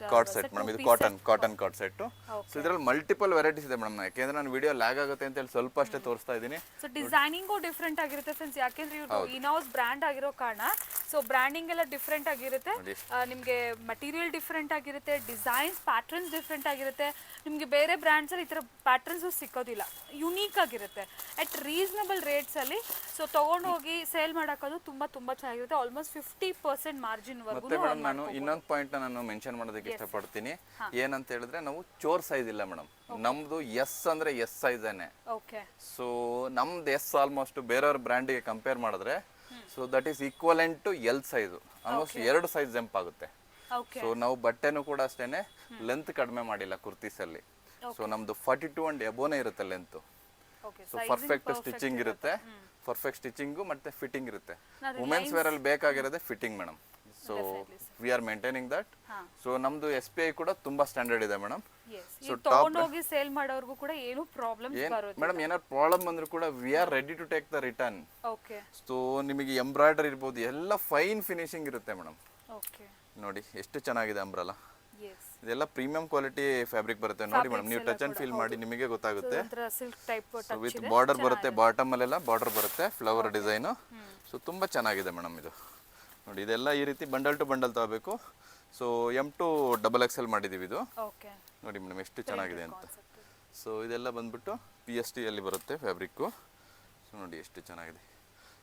madam, ಇದು ಕಾಟನ್ ಕಾಟ್ ಸೆಟ್. ಸೊ ಇದರಲ್ಲಿ ಮಲ್ಟಿಪಲ್ ವೆರೈಟೀಸ್ ಇದೆ ಮೇಡಮ್. ಯಾಕೆಂದ್ರೆ ನಾನು ವಿಡಿಯೋ ಲ್ಯಾಗ್ ಆಗುತ್ತೆ ಅಂತ ಹೇಳಿ ಸ್ವಲ್ಪ ಅಷ್ಟೇ ತೋರಿಸ್ತಾ ಇದ್ದೀನಿ. ಸೊ ಡಿಸೈನಿಂಗು ಡಿಫ್ರೆಂಟ್ ಆಗಿರುತ್ತೆ ಫ್ರೆಂಡ್ಸ್, ಯಾಕೆಂದ್ರೆ ಇವ್ರು ಇನೌಸ್ ಬ್ರ್ಯಾಂಡ್ ಆಗಿರೋ ಕಾರಣ ಸೊ ಬ್ರ್ಯಾಂಡಿಂಗ್ ಎಲ್ಲ ಡಿಫ್ರೆಂಟ್ ಆಗಿರುತ್ತೆ. ನಿಮ್ಗೆ ಮಟೀರಿಯಲ್ ಡಿಫ್ರೆಂಟ್ ಆಗಿರುತ್ತೆ, ಡಿಸೈನ್ಸ್ ಪ್ಯಾಟರ್ನ್ಸ್ ಡಿಫ್ರೆಂಟ್ ಆಗಿರುತ್ತೆ. ನಿಮ್ಗೆ ಬೇರೆ ಬ್ರ್ಯಾಂಡ್ಸ್ ಅಲ್ಲಿ ಈ ತರ ಪ್ಯಾಟರ್ನ್ಸ್ ಸಿಕ್ಕೋದಿಲ್ಲ, ಯುನೀಕ್ ಆಗಿರುತ್ತೆ ಅಟ್ ರೀಸನಬಲ್ ರೇಟ್ಸ್ ಅಲ್ಲಿ. ಸೊ ತಗೊಂಡೋಗಿ ಸೇಲ್ ಮಾಡೋದು ತುಂಬಾ ಚೆನ್ನಾಗಿರುತ್ತೆ. ಆಲ್ಮೋಸ್ಟ್ 50% ಮಾರ್ಜಿನ್ ವರ್ಗು. ಮತ್ತೆ ಮೇಡಮ್ ನಾನು ಇನ್ನೊಂದು ಪಾಯಿಂಟ್ ನಾನು ಮೆನ್ಷನ್ ಮಾಡೋದಕ್ಕೆ ಇಷ್ಟಪಡ್ತೀನಿ. ಏನಂತ ಹೇಳಿದ್ರೆ ನಾವು ಚೋರ್ ಸೈಜ್ ಇಲ್ಲ ಮೇಡಮ್, ನಮ್ದು ಎಸ್ ಅಂದ್ರೆ ಎಸ್ ಸೈಜೇನೆ. ಓಕೆ. ಸೊ ನಮ್ದು ಎಸ್ ಆಲ್ಮೋಸ್ಟ್ ಬೇರೆಯವ್ರ ಬ್ರ್ಯಾಂಡಿಗೆ ಕಂಪೇರ್ ಮಾಡಿದ್ರೆ so that is equivalent to L size. Almost 2 size jump ಆಗುತ್ತೆ. ಸೊ ನಾವು ಬಟ್ಟೆನೂ ಕೂಡ ಅಷ್ಟೇನೆ ಲೆಂತ್ ಕಡಿಮೆ ಮಾಡಿಲ್ಲ ಕುರ್ತೀಸ್ ಅಲ್ಲಿ. ಸೊ ನಮ್ದು 42 ಅಂಡ್ ಎಬೋನೇ ಇರುತ್ತೆ ಲೆಂತ್. ಸೊ ಪರ್ಫೆಕ್ಟ್ ಸ್ಟಿಚಿಂಗ್ ಇರುತ್ತೆ, ಪರ್ಫೆಕ್ಟ್ ಸ್ಟಿಚಿಂಗು ಮತ್ತೆ ಫಿಟ್ಟಿಂಗ್ ಇರುತ್ತೆ. ವುಮೆನ್ಸ್ ವೇರ್ ಅಲ್ಲಿ ಬೇಕಾಗಿರೋದೇ fitting madam. So we are maintaining that. So ನಮ್ದು SPI ಕೂಡ ತುಂಬಾ ಸ್ಟ್ಯಾಂಡರ್ಡ್ ಇದೆ ಮೇಡಮ್. ಸೊ ತಗೊಂಡೋಗಿ ಸೇಲ್ ಮಾಡೋರ್ಗೂ ಕೂಡ ಏನು ಪ್ರಾಬ್ಲಮ್ ಬರೋದಿಲ್ಲ ಮೇಡಮ್. ಏನಾದ್ರು ಪ್ರಾಬ್ಲಮ್ ಬಂದ್ರು ಕೂಡ we are ready to take the return. Okay. So ನಿಮಗೆ ಎಂಬ್ರಾಯ್ಡರಿ ಇರ್ಬೋದು, ಎಲ್ಲ ಫೈನ್ ಫಿನಿಶಿಂಗ್ ಇರುತ್ತೆ ಮೇಡಮ್. ಓಕೆ. ನೋಡಿ ಎಷ್ಟು ಚೆನ್ನಾಗಿದೆ ಅಂಬ್ರಲ್ಲ. ಎಸ್. ಇದೆಲ್ಲ ಪ್ರೀಮಿಯಂ ಕ್ವಾಲಿಟಿ ಫ್ಯಾಬ್ರಿಕ್ ಬರುತ್ತೆ ನೋಡಿ ಮೇಡಮ್. ನೀವು ಟಚ್ ಅಂಡ್ ಫೀಲ್ ಮಾಡಿ ನಿಮಗೆ ಗೊತ್ತಾಗುತ್ತೆ. Silk type touch with border ಬರುತ್ತೆ, ಬಾಟಮ್ ಅಲ್ಲೆಲ್ಲ ಬಾರ್ಡರ್ ಬರುತ್ತೆ, ಫ್ಲವರ್ ಡಿಸೈನು. ಸೊ ತುಂಬಾ ಚೆನ್ನಾಗಿದೆ ಮೇಡಮ್ ಇದು. ನೋಡಿ ಇದೆಲ್ಲ ಈ ರೀತಿ ಬಂಡಲ್ ಟು ಬಂಡಲ್ ತಗೋಬೇಕು. ಸೊ M to XXL ಮಾಡಿದೀವಿ ಇದು. ಓಕೆ. ನೋಡಿ ಮೇಡಮ್ ಎಷ್ಟು ಚೆನ್ನಾಗಿದೆ ಅಂತ. ಸೊ ಇದೆಲ್ಲ ಬಂದ್ಬಿಟ್ಟು PST ಅಲ್ಲಿ ಬರುತ್ತೆ ಫ್ಯಾಬ್ರಿಕ್ಕು. ಸೊ ನೋಡಿ ಎಷ್ಟು ಚೆನ್ನಾಗಿದೆ.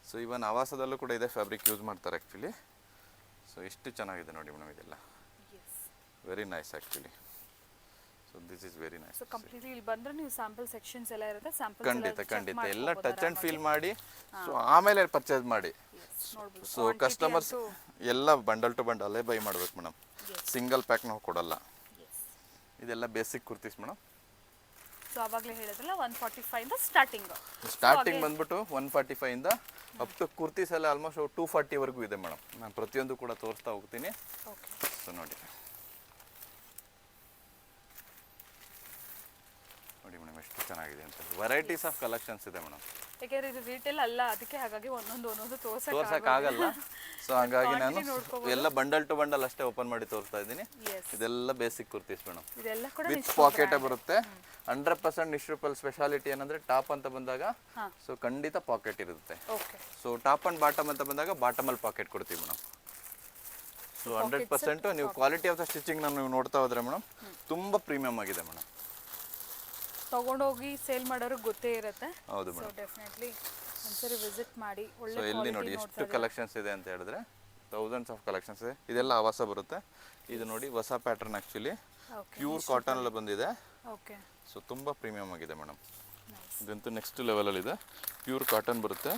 ಸೊ ಇವನ್ ಆವಾಸದಲ್ಲೂ ಕೂಡ ಇದೆ ಫ್ಯಾಬ್ರಿಕ್ ಯೂಸ್ ಮಾಡ್ತಾರೆ ಆ್ಯಕ್ಚುಲಿ. ಸೊ ಎಷ್ಟು ಚೆನ್ನಾಗಿದೆ ನೋಡಿ ಮೇಡಮ್ ಇದೆಲ್ಲ. Very nice actually. So this is very nice. So completely ಇಲ್ಲಿ ಬಂದ್ರೆ ನೀವು ಸ್ಯಾಂಪಲ್ ಸೆಕ್ಷನ್ಸ್ ಎಲ್ಲ ಇರುತ್ತೆ, ಸ್ಯಾಂಪಲ್ ಖಂಡಿತ ಎಲ್ಲ ಟಚ್ ಅಂಡ್ ಫೀಲ್ ಮಾಡಿ ಸೊ ಆಮೇಲೆ ಪರ್ಚೇಸ್ ಮಾಡಿ. ಸೊ ಕಸ್ಟಮರ್ಸ್ ಎಲ್ಲ ಬಂಡಲ್ ಟು ಬಂಡಲ್ ಬೈ ಮಾಡ್ಬೇಕು ಮೇಡಮ್, ಸಿಂಗಲ್ ಪ್ಯಾಕ್ ನಾವು ಕೊಡಲ್ಲ. ಇದೆಲ್ಲ ಬೇಸಿಕ್ ಕುರ್ತೀಸ್ ಮೇಡಮ್. ಸೊ ಅವಾಗಲೇ ಹೇಳಿದ್ರಲ್ಲ 145 ಇಂದ ಸ್ಟಾರ್ಟಿಂಗ್ ಬಂದ್ಬಿಟ್ಟು 145 ಇಂದ ಅಪ್ ಟು ಕುರ್ತೀಸ್ ಎಲ್ಲ ಆಲ್ಮೋಸ್ಟ್ 240 ವರೆಗೂ ಇದೆ ಮೇಡಮ್. ನಾನು ಪ್ರತಿಯೊಂದು ಕೂಡ ತೋರಿಸ್ತಾ ಹೋಗ್ತೀನಿ. ಸೊ ನೋಡಿ ಮೇಡಮ್ ಎಷ್ಟು ಚೆನ್ನಾಗಿದೆ ಅಂತ. ವೆರೈಟೀಸ್ ಆಫ್ ಕಲೆಕ್ಷನ್ಸ್ ಇದೆ ಮೇಡಮ್. ಯಾಕೆಂದ್ರೆ ಇದು ರಿಟೇಲ್ ಅಲ್ಲ, ಅದಕ್ಕೆ ಹಾಗಾಗಿ ಒಂದೊಂದು ತೋರ್ಸಕ್ಕಾಗಲ್ಲ. ಸೊ ಹಾಗಾಗಿ ನಾನು ಎಲ್ಲ ಬಂಡಲ್ ಟು ಬಂಡಲ್ ಅಷ್ಟೇ ಓಪನ್ ಮಾಡಿ ತೋರಿಸ್ತಾ ಇದ್ದೀನಿ. ಇದೆಲ್ಲ basic kurtis madam, with packet ಬರುತ್ತೆ. 100% ನಿಶ್ರೂಪಲ್ ಸ್ಪೆಷಾಲಿಟಿ ಏನಂದ್ರೆ ಟಾಪ್ ಅಂತ ಬಂದಾಗ ಸೊ ಖಂಡಿತ ಪಾಕೆಟ್ ಇರುತ್ತೆ. ಸೊ ಟಾಪ್ ಅಂಡ್ ಬಾಟಮ್ ಅಂತ ಬಂದಾಗ ಬಾಟಮ್ ಅಲ್ಲಿ ಪಾಕೆಟ್ ಕೊಡ್ತೀವಿ ಮೇಡಮ್. ಸೊ 100% ನೀವು ಕ್ವಾಲಿಟಿ ಆಫ್ ದ ಸ್ಟಿಚಿಂಗ್ ನೀವು ನೋಡ್ತಾ ಹೋದ್ರೆ ಮೇಡಮ್ ತುಂಬಾ ಪ್ರೀಮಿಯಂ ಆಗಿದೆ ಮೇಡಮ್. ತಗೊಂಡೋಗಿ ಸೇಲ್ ಮಾಡೋರಿಗೆ ಗೊತ್ತೇ ಇರುತ್ತೆ. ಹೌದು ಸೊ ಡೆಫಿನೆಟ್ಲಿ ಒಂದ್ಸರಿ ವಿಸಿಟ್ ಮಾಡಿ. ಸೊ ಇಲ್ಲಿ ನೋಡಿ ಎಷ್ಟು ಕಲೆಕ್ಷನ್ಸ್ ಇದೆ ಅಂತ ಹೇಳಿದ್ರೆ ಥೌಸಂಡ್ಸ್ ಆಫ್ ಕಲೆಕ್ಷನ್ಸ್ ಇದೆ. ಇದೆಲ್ಲ ಆವಾಸ ಬರುತ್ತೆ. ಇದು ನೋಡಿ ಹೊಸ ಪ್ಯಾಟರ್ನ್ ಆ್ಯಕ್ಚುಲಿ ಪ್ಯೂರ್ ಕಾಟನ್ ಅಲ್ಲಿ ಬಂದಿದೆ. ಓಕೆ. ಸೊ ತುಂಬ ಪ್ರೀಮಿಯಮ್ ಆಗಿದೆ ಮೇಡಮ್. ಇದಂತೂ ನೆಕ್ಸ್ಟ್ ಲೆವೆಲಲ್ಲಿ ಇದೆ. ಪ್ಯೂರ್ ಕಾಟನ್ ಬರುತ್ತೆ.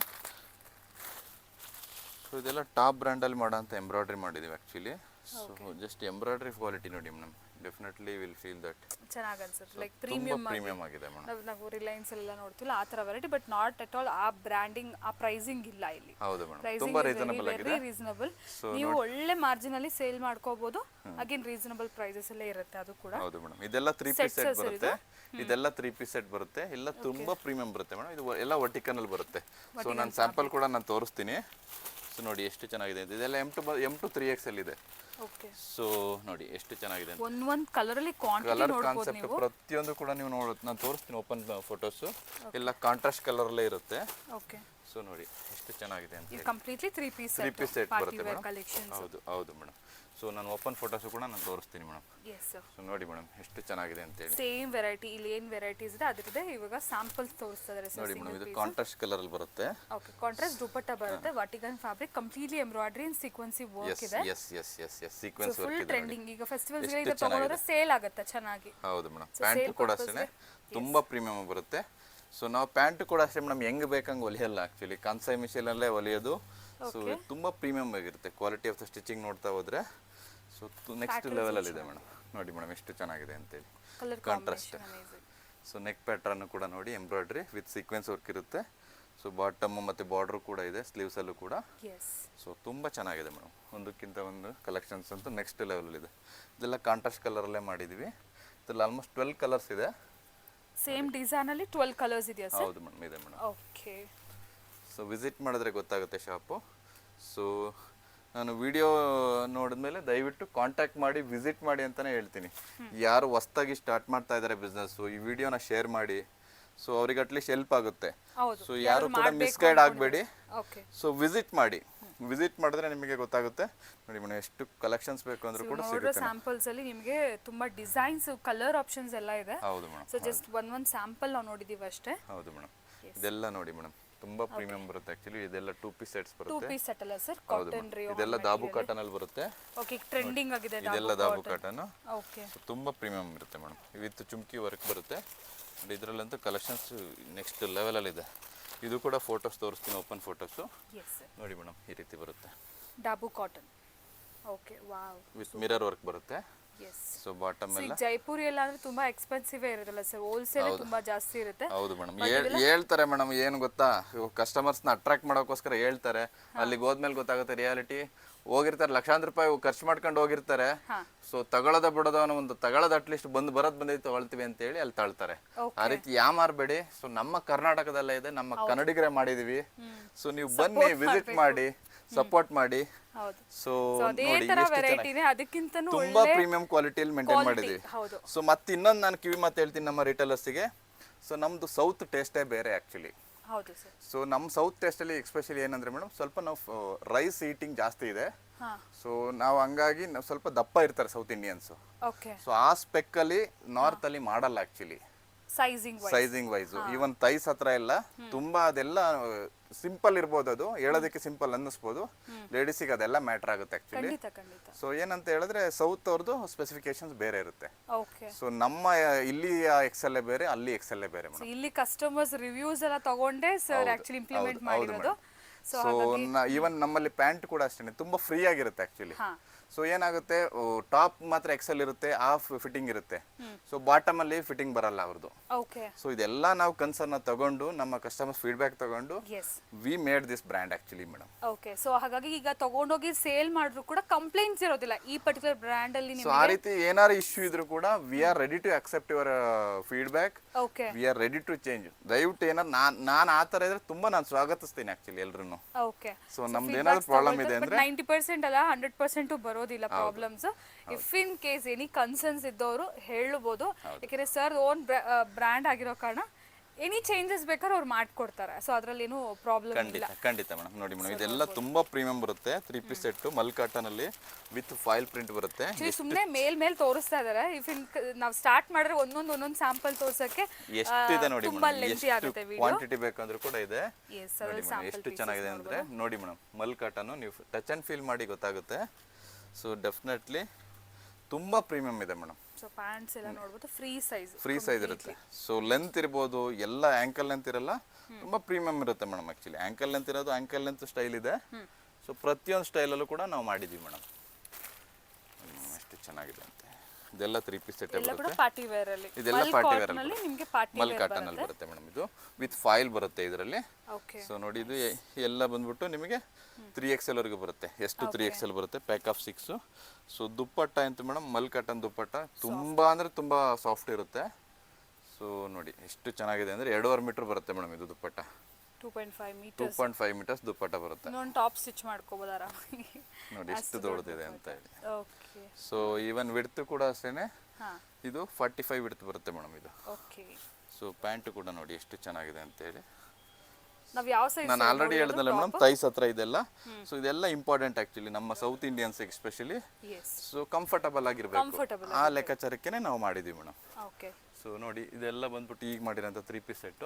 ಸೊ ಇದೆಲ್ಲ ಟಾಪ್ ಬ್ರ್ಯಾಂಡಲ್ಲಿ ಮಾಡೋ ಅಂತ ಎಂಬ್ರಾಯ್ಡ್ರಿ ಮಾಡಿದ್ದೀವಿ actually. So just embroidery quality ನೋಡಿ madam, definitely will feel that ಚೆನ್ನಾಗಿ ಅನ್ಸುತ್ತೆ. ಲೈಕ್ ಪ್ರೀಮಿಯಂ ಆಗಿದೆ ಮೇಡಮ್. ನಾವು ರಿಲಯನ್ಸ್ ಎಲ್ಲ ನೋಡ್ತಿಲ್ಲ ಆ ಥರ variety, but not at all ಆ ಬ್ರ್ಯಾಂಡಿಂಗ್ ಆ ಪ್ರೈಸಿಂಗ್ ಇಲ್ಲ ಇಲ್ಲಿ. ಹೌದು ಮೇಡಮ್, ತುಂಬಾ ರೀಸನಬಲ್ ಆಗಿದೆ. ರೀಸನಬಲ್. ನೀವು ಒಳ್ಳೆ ಮಾರ್ಜಿನ್ ಅಲ್ಲಿ ಸೇಲ್ ಮಾಡ್ಕೋಬಹುದು. ಅಗೇನ್ ರೀಸನಬಲ್ ಪ್ರೈಸಸ್ ಎಲ್ಲ ಇರುತ್ತೆ ಅದು ಕೂಡ. ಹೌದು ಮೇಡಮ್. ಇದೆಲ್ಲ 3 ಪೀಸ್ ಸೆಟ್ ಬರುತ್ತೆ. ಇದೆಲ್ಲ 3 ಪೀಸ್ ಸೆಟ್ ಬರುತ್ತೆ. ಎಲ್ಲ ತುಂಬಾ ಪ್ರೀಮಿಯಂ ಬರುತ್ತೆ ಮೇಡಮ್. ಇದು ಎಲ್ಲ ವರ್ಟಿಕಲ್ ಅಲ್ಲಿ ಬರುತ್ತೆ. ಸೊ ನಾನು ಸ್ಯಾಂಪಲ್ ಕೂಡ ನಾನು ತೋರಿಸ್ತೀನಿ. ಸೊ ನೋಡಿ ಎಷ್ಟು ಚೆನ್ನಾಗಿದೆ. ಇದೆಲ್ಲ M to 3XL ಇದೆ. ಓಕೆ. ಸೊ ನೋಡಿ ಎಷ್ಟು ಚೆನ್ನಾಗಿದೆ. ಒಂದೊಂದು ಕಲರ್ ಅಲ್ಲಿ ಕಲರ್ ಕಾನ್ಸೆಪ್ಟ್ ಪ್ರತಿಯೊಂದು ಕೂಡ ನೀವು ನೋಡೋದು ನಾನು ತೋರಿಸ್ತೀನಿ. ಓಪನ್ ಫೋಟೋಸ್ ಎಲ್ಲ ಕಾಂಟ್ರಾಸ್ಟ್ ಕಲರ್ ಅಲ್ಲೇ ಇರುತ್ತೆ. ಓಕೆ. ಸೊ ನೋಡಿ ಎಷ್ಟು ಚೆನ್ನಾಗಿದೆ ಅಂತ. ಇದು ಕಂಪ್ಲೀಟ್ಲಿ 3 ಪೀಸ್ ಸೆಟ್ ಬರುತ್ತೆ ಮೇಡಮ್. ಕಲೆಕ್ಷನ್ಸ್. ಹೌದು ಮೇಡಮ್. ಸೊ ನಾನು ಓಪನ್ ಫೋಟೋಸ್ ಕೂಡ ನಾನು ತೋರಿಸ್ತೀನಿ ಮೇಡಮ್. Yes sir. ಸೊ ನೋಡಿ ಮೇಡಮ್ ಎಷ್ಟು ಚೆನ್ನಾಗಿದೆ ಅಂತ ಹೇಳಿ. ಸೇಮ್ ವೆರೈಟಿ ಇಲ್ಲಿ ಏನು ವೆರೈಟೀಸ್ ಇದೆ ಅದ್ರದ್ದೇ ಇವಾಗ ಸ್ಯಾಂಪಲ್ಸ್ ತೋರಿಸ್ತಾ ಇದ್ದಾರೆ ಸರ್. ನೋಡಿ ಮೇಡಮ್ ಇದು ಕಾಂಟ್ರಾಸ್ಟ್ ಕಲರ್ ಅಲ್ಲಿ ಬರುತ್ತೆ. ಓಕೆ. ಕಾಂಟ್ರಾಸ್ಟ್ ದುಪಟ್ಟ ಬರುತ್ತೆ. Vertical fabric completely embroidery and ಸೀಕ್ವೆನ್ಸಿ work ಇದೆ. ಎಸ್ ಸೀಕ್ವೆನ್ಸ್ ವರ್ಕ್ ಫುಲ್ ಇದೆ. ಟ್ರೆಂಡಿಂಗ್ ಈಗ ಫೆಸ್ಟಿವಲ್ಸ್ ಗೆ ಇದು ತಗೊಂಡ್ರೆ ಸೇಲ್ ಆಗುತ್ತೆ ಚೆನ್ನಾಗಿ. ಹೌದು ಮೇಡಮ್. ಪ್ಯಾಂಟ್ ಕೂಡ ಅಷ್ಟೇ ತುಂಬಾ ಪ್ರೀಮಿಯಂ ಬರುತ್ತೆ. ಸೊ ನಾವು ಪ್ಯಾಂಟ್ ಕೂಡ ಅಷ್ಟೇ ಮೇಡಮ್ ಹೆಂಗ್ ಬೇಕಂಗೆ ಹೊಲಿಯಲ್ಲ ಆಕ್ಚುಲಿ, ಕಾನ್ಸೈ ಮಿಷಿನ್ ಅಲ್ಲೇ ಹೊಲಿಯೋದು. ಸೊ ತುಂಬಾ ಪ್ರೀಮಿಯಂ ಆಗಿರುತ್ತೆ. ಕ್ವಾಲಿಟಿ ಆಫ್ ದ ಸ್ಟಿಚಿಂಗ್ ನೋಡ್ತಾ ಹೋದ್ರೆ ಸೊ ನೆಕ್ಸ್ಟ್ ಲೆವೆಲ್ ಅಲ್ಲಿ ಇದೆ ಮೇಡಮ್. ನೋಡಿ ಮೇಡಮ್ ಎಷ್ಟು ಚೆನ್ನಾಗಿದೆ ಅಂತೇಳಿ. ಕಾಂಟ್ರಾಸ್ಟ್. ಸೊ ನೆಕ್ ಪ್ಯಾಟರ್ನ್ ಕೂಡ ನೋಡಿ ಎಂಬ್ರಾಯ್ಡ್ರಿ ವಿತ್ ಸೀಕ್ವೆನ್ಸ್ ವರ್ಕ್ ಇರುತ್ತೆ. ಸೊ ಬಾಟಮ್ ಮತ್ತು ಬಾರ್ಡ್ರು ಕೂಡ ಇದೆ, ಸ್ಲೀವ್ಸಲ್ಲೂ ಕೂಡ. ಎಸ್. ಸೊ ತುಂಬ ಚೆನ್ನಾಗಿದೆ ಮೇಡಮ್, ಒಂದಕ್ಕಿಂತ ಒಂದು ಕಲೆಕ್ಷನ್ಸ್ ಅಂತೂ ನೆಕ್ಸ್ಟ್ ಲೆವೆಲಲ್ಲಿದೆ. ಇದೆಲ್ಲ ಕಾಂಟ್ರಾಸ್ಟ್ ಕಲರಲ್ಲೇ ಮಾಡಿದ್ದೀವಿ. ಇದರಲ್ಲಿ ಆಲ್ಮೋಸ್ಟ್ 12 ಕಲರ್ಸ್ ಇದೆ. ಸೇಮ್ ಡಿಸೈನಲ್ಲಿ 12 ಕಲರ್ಸ್ ಇದೆಯಾ ಸರ್? ಹೌದು ಮೇಡಮ್, ಇದೆ ಮೇಡಮ್. ಓಕೆ. ಸೊ ವಿಸಿಟ್ ಮಾಡಿದ್ರೆ ಗೊತ್ತಾಗುತ್ತೆ ಶಾಪು. ಸೊ ನಾನು ವಿಡಿಯೋ ನೋಡಿದ್ಮೇಲೆ ದಯವಿಟ್ಟು ಕಾಂಟ್ಯಾಕ್ಟ್ ಮಾಡಿ ವಿಸಿಟ್ ಮಾಡಿ ಅಂತಲೇ ಹೇಳ್ತೀನಿ. ಯಾರು ಹೊಸ್ದಾಗಿ ಸ್ಟಾರ್ಟ್ ಮಾಡ್ತಾ ಇದ್ದಾರೆ ಬಿಸ್ನೆಸ್ಸು, ಈ ವಿಡಿಯೋನ ಶೇರ್ ಮಾಡಿ. ಸೊ ಅವ್ರಿಗೆ ಅಟ್ಲೀಸ್ಟ್ ಹೆಲ್ಪ್ ಆಗುತ್ತೆ. ಸೊ ಯಾರು ಕೂಡ ಮಿಸ್ಗೈಡ್ ಆಗಬೇಡಿ. ಓಕೆ. ಸೊ ವಿಸಿಟ್ ಮಾಡಿ, ವಿಸಿಟ್ ಮಾಡಿದ್ರೆ ನಿಮಗೆ ಗೊತ್ತಾಗುತ್ತೆ. ನೋಡಿ ಮೇಡಮ್, ಎಷ್ಟು ಕಲೆಕ್ಷನ್ಸ್ ಬೇಕು ಅಂದ್ರೂ ಕೂಡ ಸಿಗುತ್ತೆ. ಸ್ಯಾಂಪಲ್ಸ್ ಅಲ್ಲಿ ನಿಮಗೆ ತುಂಬಾ ಡಿಸೈನ್ಸ್, ಕಲರ್ ಆಪ್ಷನ್ಸ್ ಎಲ್ಲ ಇದೆ. ಹೌದು ಮೇಡಮ್. ಸೊ ಜಸ್ಟ್ ಒಂದ್ ಸ್ಯಾಂಪಲ್ ನಾವು ನೋಡಿದೀವಿ ಅಷ್ಟೇ. ಹೌದು ಮೇಡಮ್. ಇದೆಲ್ಲ ನೋಡಿ ಮೇಡಮ್, ತುಂಬಾ ಪ್ರೀಮಿಯಂ ಬರುತ್ತೆ ಆಕ್ಚುಲಿ. ಇದೆಲ್ಲ 2 ಪೀಸ್ ಸೆಟ್ಸ್ 2 ಬರುತ್ತೆ. ಪೀಸ್ ಸೆಟ್ ಅಲ್ಲ ಸರ್? ಹೌದು ಕಾಟನ್ ರಿಯೋ. ಇದೆಲ್ಲ ದಾಬು ಕಾಟನ್ ಅಲ್ಲಿ ಬರುತ್ತೆ. ಓಕೆ, ಟ್ರೆಂಡಿಂಗ್ ಆಗಿದೆ ಇದೆಲ್ಲ ದಾಬು ಕಾಟನ್. ಓಕೆ. ತುಂಬಾ ಪ್ರೀಮಿಯಂ ಇರುತ್ತೆ ಮೇಡಮ್. ವಿತ್ ಚುಮ್ಕಿ ವರ್ಕ್ ಬರುತ್ತೆ. ಇದರಲ್ಲಂತೂ ಕಲೆಕ್ಷನ್ಸ್ ನೆಕ್ಸ್ಟ್ ಲೆವೆಲ್ ಅಲ್ಲಿ ಇದೆ. ಇದು ಕೂಡ ಫೋಟೋಸ್ ತೋರಿಸ್ತೀನಿ, ಓಪನ್ ಫೋಟೋಸ್. Yes sir. ನೋಡಿ ಮೇಡಮ್, ಈ ರೀತಿ ಬರುತ್ತೆ. Dabu cotton. Okay, wow. With mirror work ಬರುತ್ತೆ. ಎಸ್. ಸೊ ಬಾಟಮ್ ಎಲ್ಲ ಜೈಪುರಿ ಎಲ್ಲ ಅಂದ್ರೆ ತುಂಬಾ ಎಕ್ಸ್ಪೆನ್ಸಿವ್ ಇರುತ್ತಲ್ಲ ಸರ್? ಹೋಲ್ಸೇಲ್ ತುಂಬಾ ಜಾಸ್ತಿ ಇರುತ್ತೆ. ಹೌದು ಮೇಡಮ್. ಹೇಳ್ತಾರೆ ಮೇಡಮ್, ಏನು ಗೊತ್ತಾ, ಕಸ್ಟಮರ್ಸ್ನ ಅಟ್ರಾಕ್ಟ್ ಮಾಡೋಕ್ಕೋಸ್ಕರ ಹೇಳ್ತಾರೆ. ಅಲ್ಲಿಗೆ ಹೋದ್ಮೇಲೆ ಗೊತ್ತಾಗುತ್ತೆ ರಿಯಾಲಿಟಿ. ಹೋಗಿರ್ತಾರೆ, ಲಕ್ಷಾಂತರ ರೂಪಾಯಿ ಖರ್ಚು ಮಾಡ್ಕೊಂಡು ಹೋಗಿರ್ತಾರೆ. ಸೊ ತಗೊಳ್ಳೋದ ಬಿಡೋದು ಅನ್ನೋ ಒಂದು ತಗೊಳ್ಳೋದು ಅಟ್ಲೀಸ್ಟ್ ಬಂದೈತೆ ತಗೊಳ್ತೀವಿ ಅಂತ ಹೇಳಿ ಅಲ್ಲಿ ತಳ್ತಾರೆ. ಆ ರೀತಿ ಯಾಮಾರ್ಬೇಡಿ. ಸೊ ನಮ್ಮ ಕರ್ನಾಟಕದಲ್ಲೇ ಇದೆ, ನಮ್ಮ ಕನ್ನಡಿಗರೇ ಮಾಡಿದೀವಿ. ಸೊ ನೀವು ಬನ್ನಿ, ವಿಸಿಟ್ ಮಾಡಿ, ಸಪೋರ್ಟ್ ಮಾಡಿ. ಹೌದು. ಸೊ ಅದೇ ತರ ವೆರೈಟಿನೇ, ಅದಕ್ಕಿಂತನೂ ತುಂಬಾ ಪ್ರೀಮಿಯಂ ಕ್ವಾಲಿಟಿಯಲ್ಲಿ ಮೇಂಟೈನ್ ಮಾಡಿದೀವಿ. ಹೌದು. ಸೊ ಮತ್ತೆ ಇನ್ನೊಂದು ನಾನು ಕಿವಿ ಮಾತು ಹೇಳ್ತೀನಿ ನಮ್ಮ ರಿಟೇಲರ್ಸ್ಗೆ. ಸೊ ನಮ್ದು ಸೌತ್ ಟೇಸ್ಟೇ ಬೇರೆ ಆಕ್ಚುಲಿ. ಹೌದು ಸರ್. ಸೊ ನಮ್ಮ ಸೌತ್ ಟೇಸ್ಟಲ್ಲಿ ಎಕ್ಸ್ಪೆಷಲಿ ಏನಂದ್ರೆ ಮೇಡಮ್, ಸ್ವಲ್ಪ ನಾವು ರೈಸ್ ಈಟಿಂಗ್ ಜಾಸ್ತಿ ಇದೆ. ಸೊ ನಾವು ಹಂಗಾಗಿ ನಾವು ಸ್ವಲ್ಪ ದಪ್ಪ ಇರ್ತಾರೆ ಸೌತ್ ಇಂಡಿಯನ್ಸ್. ಓಕೆ. ಸೊ ಆ ಸ್ಪೆಕ್ಕಲ್ಲಿ ನಾರ್ತ್ ಅಲ್ಲಿ ಮಾಡಲ್ಲ actually, sizing wise. Even thighs ಹತ್ರ ಎಲ್ಲ ತುಂಬಾ ಅದೆಲ್ಲ ಸಿಂಪಲ್ ಇರ್ಬೋದು, ಅದು ಹೇಳೋದಕ್ಕೆ ಸಿಂಪಲ್ ಅನ್ನಿಸ್ಬೋದು. ಲೇಡೀಸಿಗೆ ಅದೆಲ್ಲ ಮ್ಯಾಟರ್ ಆಗುತ್ತೆ ಆಕ್ಚುಲಿ. ಖಂಡಿತ ಖಂಡಿತ. ಸೊ ಏನಂತ ಹೇಳಿದ್ರೆ ಸೌತ್ ಅವ್ರದ್ದು ಸ್ಪೆಸಿಫಿಕೇಶನ್ಸ್ ಬೇರೆ ಇರುತ್ತೆ. ಓಕೆ. ಸೊ ನಮ್ಮ ಇಲ್ಲಿ ಎಕ್ಸೆಲ್ ಬೇರೆ, ಅಲ್ಲಿ ಎಕ್ಸೆಲ್ ಬೇರೆ ಮೇಡಮ್. ಇಲ್ಲಿ ಕಸ್ಟಮರ್ಸ್ ರಿವ್ಯೂಸ್ ಎಲ್ಲ ತಗೊಂಡೆ ಸರ್ ಆಕ್ಚುಲಿ ಇಂಪ್ಲಿಮೆಂಟ್ ಮಾಡಿರೋದು. ಸೊ ಈವನ್ ನಮ್ಮಲ್ಲಿ ಪ್ಯಾಂಟ್ ಕೂಡ ಅಷ್ಟೇ ತುಂಬಾ ಫ್ರೀ ಆಗಿರುತ್ತೆ ಆಕ್ಚುಲಿ. ಸೊ ಏನಾಗುತ್ತೆ, ಟಾಪ್ ಮಾತ್ರ ಎಕ್ಸೆಲ್ ಇರುತ್ತೆ, ಹಾಫ್ ಫಿಟ್ಟಿಂಗ್ ಇರುತ್ತೆ. ಸೊ ಬಾಟಮ್ ಅಲ್ಲಿ ಫಿಟ್ಟಿಂಗ್ ಬರಲ್ಲ ಅವ್ರದ್ದು. ಓಕೆ. ಸೊ ಇದೆಲ್ಲ ನಾವು ಕನ್ಸರ್ನ್ ತಗೊಂಡು, ನಮ್ಮ ಕಸ್ಟಮರ್ ಫೀಡ್ಬ್ಯಾಕ್ ತಗೊಂಡು we made this brand actually madam. Okay. So ಹಾಗಾಗಿ ಈಗ ತಗೊಂಡೋಗಿ ಸೇಲ್ ಮಾಡಿದ್ರು ಕೂಡ ಕಂಪ್ಲೇಂಟ್ಸ್ ಇರೋದಿಲ್ಲ ಈ ಪರ್ಟಿಕ್ಯುಲರ್ ಬ್ರ್ಯಾಂಡ್ ಅಲ್ಲಿ. ಸೊ ಆ ರೀತಿ ಏನಾರು ಇಶ್ಯೂ ಇದ್ರು ಕೂಡ we are ready to accept your feedback. Okay. We are ready to change. ದಯವಿಟ್ಟು ಏನಾದ್ರು ನಾನು ಆ ಥರ ಇದ್ರೆ ತುಂಬಾ ನಾನು ಸ್ವಾಗತಿಸ್ತೀನಿ ಆಕ್ಚುಲಿ ಎಲ್ರು. ಓಕೆ. ಸೊ ನಮ್ದು ಏನಾದ್ರು ಪ್ರಾಬ್ಲಮ್ ಇದೆ ಅಂದ್ರೆ 90% ಅಲ್ಲ 100% ಬರೋದಿಲ್ಲ problems. If in case any concerns ಇದ್ದವರು ಹೇಳಬಹುದು. ಯಾಕಂದ್ರೆ ಸರ್ ಓನ್ ಬ್ರ್ಯಾಂಡ್ ಆಗಿರೋ ಕಾರಣ ಎನಿ ಚೇಂಜಸ್ ಬೇಕಾದ್ರೆ ಅವ್ರು ಮಾಡ್ಕೊಡ್ತಾರೆ. ಸೊ ಅದ್ರಲ್ಲಿ ಏನು ಪ್ರಾಬ್ಲಮ್ ಇಲ್ಲ. ಖಂಡಿತ ಮೇಡಮ್. ನೋಡಿ ಮೇಡಮ್, ಇದೆಲ್ಲ ತುಂಬಾ ಪ್ರೀಮಿಯಂ ಬರುತ್ತೆ. 3 ಪೀಸ್ ಸೆಟ್ ಮಲ್ ಕಾಟನ್ ಅಲ್ಲಿ ವಿತ್ ಫಾಯಿಲ್ ಪ್ರಿಂಟ್ ಬರುತ್ತೆ. ಸುಮ್ಮನೆ ಮೇಲ್ ತೋರಿಸ್ತಾ ಇದಾರೆ. ಇಫ್ ನಾವು ಸ್ಟಾರ್ಟ್ ಮಾಡಿದ್ರೆ ಒಂದೊಂದು ಸ್ಯಾಂಪಲ್ ತೋರ್ಸಕ್ಕೆ ಎಷ್ಟಿದೆ ನೋಡಿ ತುಂಬಾ ಮೇಡಮ್, ಲೆಂಥಿ ಆಗುತ್ತೆ ವಿಡಿಯೋ. ಕ್ವಾಂಟಿಟಿ ಬೇಕಂದ್ರೂ ಕೂಡ ಇದೆ. ಎಷ್ಟು ಚೆನ್ನಾಗಿದೆ ಅಂದ್ರೆ ನೋಡಿ ಮೇಡಮ್, ಮಲ್ ಕಾಟನ್ ನೀವು ಟಚ್ ಅಂಡ್ ಫೀಲ್ ಮಾಡಿ ಗೊತ್ತಾಗುತ್ತೆ. ಸೊ ಡೆಫಿನೆಟ್ಲಿ ತುಂಬಾ ಪ್ರೀಮಿಯಂ ಇದೆ ಮೇಡಮ್. ಸೊ ಪ್ಯಾಂಟ್ಸ್ ಎಲ್ಲ ನೋಡಬಹುದು ಫ್ರೀ ಸೈಜ್ ಇರುತ್ತೆ. ಸೊ ಲೆಂತ್ ಇರ್ಬೋದು, ಎಲ್ಲ ಆಂಕಲ್ ಲೆಂತ್ ಇರಲ್ಲ, ತುಂಬಾ ಪ್ರೀಮಿಯಂ ಇರುತ್ತೆ ಮೇಡಮ್. ಆಕ್ಚುಲಿ ಆಂಕಲ್ ಲೆಂತ್ ಇರೋದು, ಆಂಕಲ್ ಲೆಂತ್ ಸ್ಟೈಲ್ ಇದೆ. ಸೊ ಪ್ರತಿಯೊಂದು ಸ್ಟೈಲಲ್ಲೂ ಕೂಡ ನಾವು ಮಾಡಿದ್ದೀವಿ ಮೇಡಮ್. ಎಷ್ಟು ಚೆನ್ನಾಗಿದೆ ಅಂತ. ಇದೆಲ್ಲ 3 ಪೀಸ್ ಸೆಟ್ ಬರುತ್ತೆ. ಪಾರ್ಟಿ ವೇರ್ ಅಲ್ಲಿ, ಇದೆಲ್ಲ ಪಾರ್ಟಿ ವೇರ್ ಅಲ್ಲಿ ನಿಮಗೆ ಪಾರ್ಟಿ ಮಲ್ ಕಾಟನ್ ಅಲ್ಲಿ ಬರುತ್ತೆ ಮೇಡಮ್. ಇದು ವಿತ್ ಫಾಯಿಲ್ ಬರುತ್ತೆ ಇದರಲ್ಲಿ. ಓಕೆ. ಸೊ ನೋಡಿ, ಇದು ಎಲ್ಲ ಬಂದ್ಬಿಟ್ಟು ನಿಮಗೆ 3XL ವರೆಗೂ ಬರುತ್ತೆ. ಎಷ್ಟು 3XL ಬರುತ್ತೆ, ಪ್ಯಾಕ್ ಆಫ್ 6. ಸೊ ದುಪ್ಪಟ್ಟ ಅಂತ ಮೇಡಮ್, ಮಲ್ ಕಾಟನ್ ದುಪ್ಪಟ್ಟ ತುಂಬಾ ಅಂದ್ರೆ ತುಂಬಾ ಸಾಫ್ಟ್ ಇರುತ್ತೆ. ಸೊ ನೋಡಿ ಎಷ್ಟು ಚೆನ್ನಾಗಿದೆ ಅಂದ್ರೆ 2.5 ಮೀಟರ್ ಬರುತ್ತೆ ಮೇಡಮ್ ಇದು ದುಪ್ಪಟ್ಟ. 2.5 ಮೀಟರ್ಸ್ ದುಪ್ಪಟ್ಟ ಬರುತ್ತೆ. ಇನ್ನೊಂದು ಟಾಪ್ ಸ್ಟಿಚ್ ಮಾಡ್ಕೋಬೋದಾರ ನೋಡಿ ಎಷ್ಟು ದೊಡ್ಡದಿದೆ ಅಂತ ಹೇಳಿ. ಓಕೆ. ಸೊ ಈವನ್ ವಿಡ್ತ್ ಕೂಡ ಅಷ್ಟೇನೆ, ಇದು 45 ವಿಡ್ತ್ ಬರುತ್ತೆ ಮೇಡಮ್ ಇದು. ಓಕೆ. ಸೊ ಪ್ಯಾಂಟ್ ಕೂಡ ನೋಡಿ ಎಷ್ಟು ಚೆನ್ನಾಗಿದೆ ಅಂತ ಹೇಳಿ. ನಾವು ಯಾವ ಸೈಜ್ ನಾನು ಆಲ್ರೆಡಿ ಹೇಳಿದ್ನಲ್ಲ ಮೇಡಮ್, ತೈಸ್ ಹತ್ರ ಇದೆಲ್ಲ. ಸೊ ಇದೆಲ್ಲ ಇಂಪಾರ್ಟೆಂಟ್ ಆಕ್ಚುಲಿ ನಮ್ಮ south Indians especially. So comfortable ಆಗಿರ್ಬೇಕು, ಆ ಲೆಕ್ಕಾಚಾರಕ್ಕೆ ನಾವು ಮಾಡಿದೀವಿ ಮೇಡಮ್. ಓಕೆ. ಸೊ ನೋಡಿ, ಇದೆಲ್ಲ ಬಂದ್ಬಿಟ್ಟು ಈಗ ಮಾಡಿರೋಂಥ 3 ಪೀಸ್ ಸೆಟ್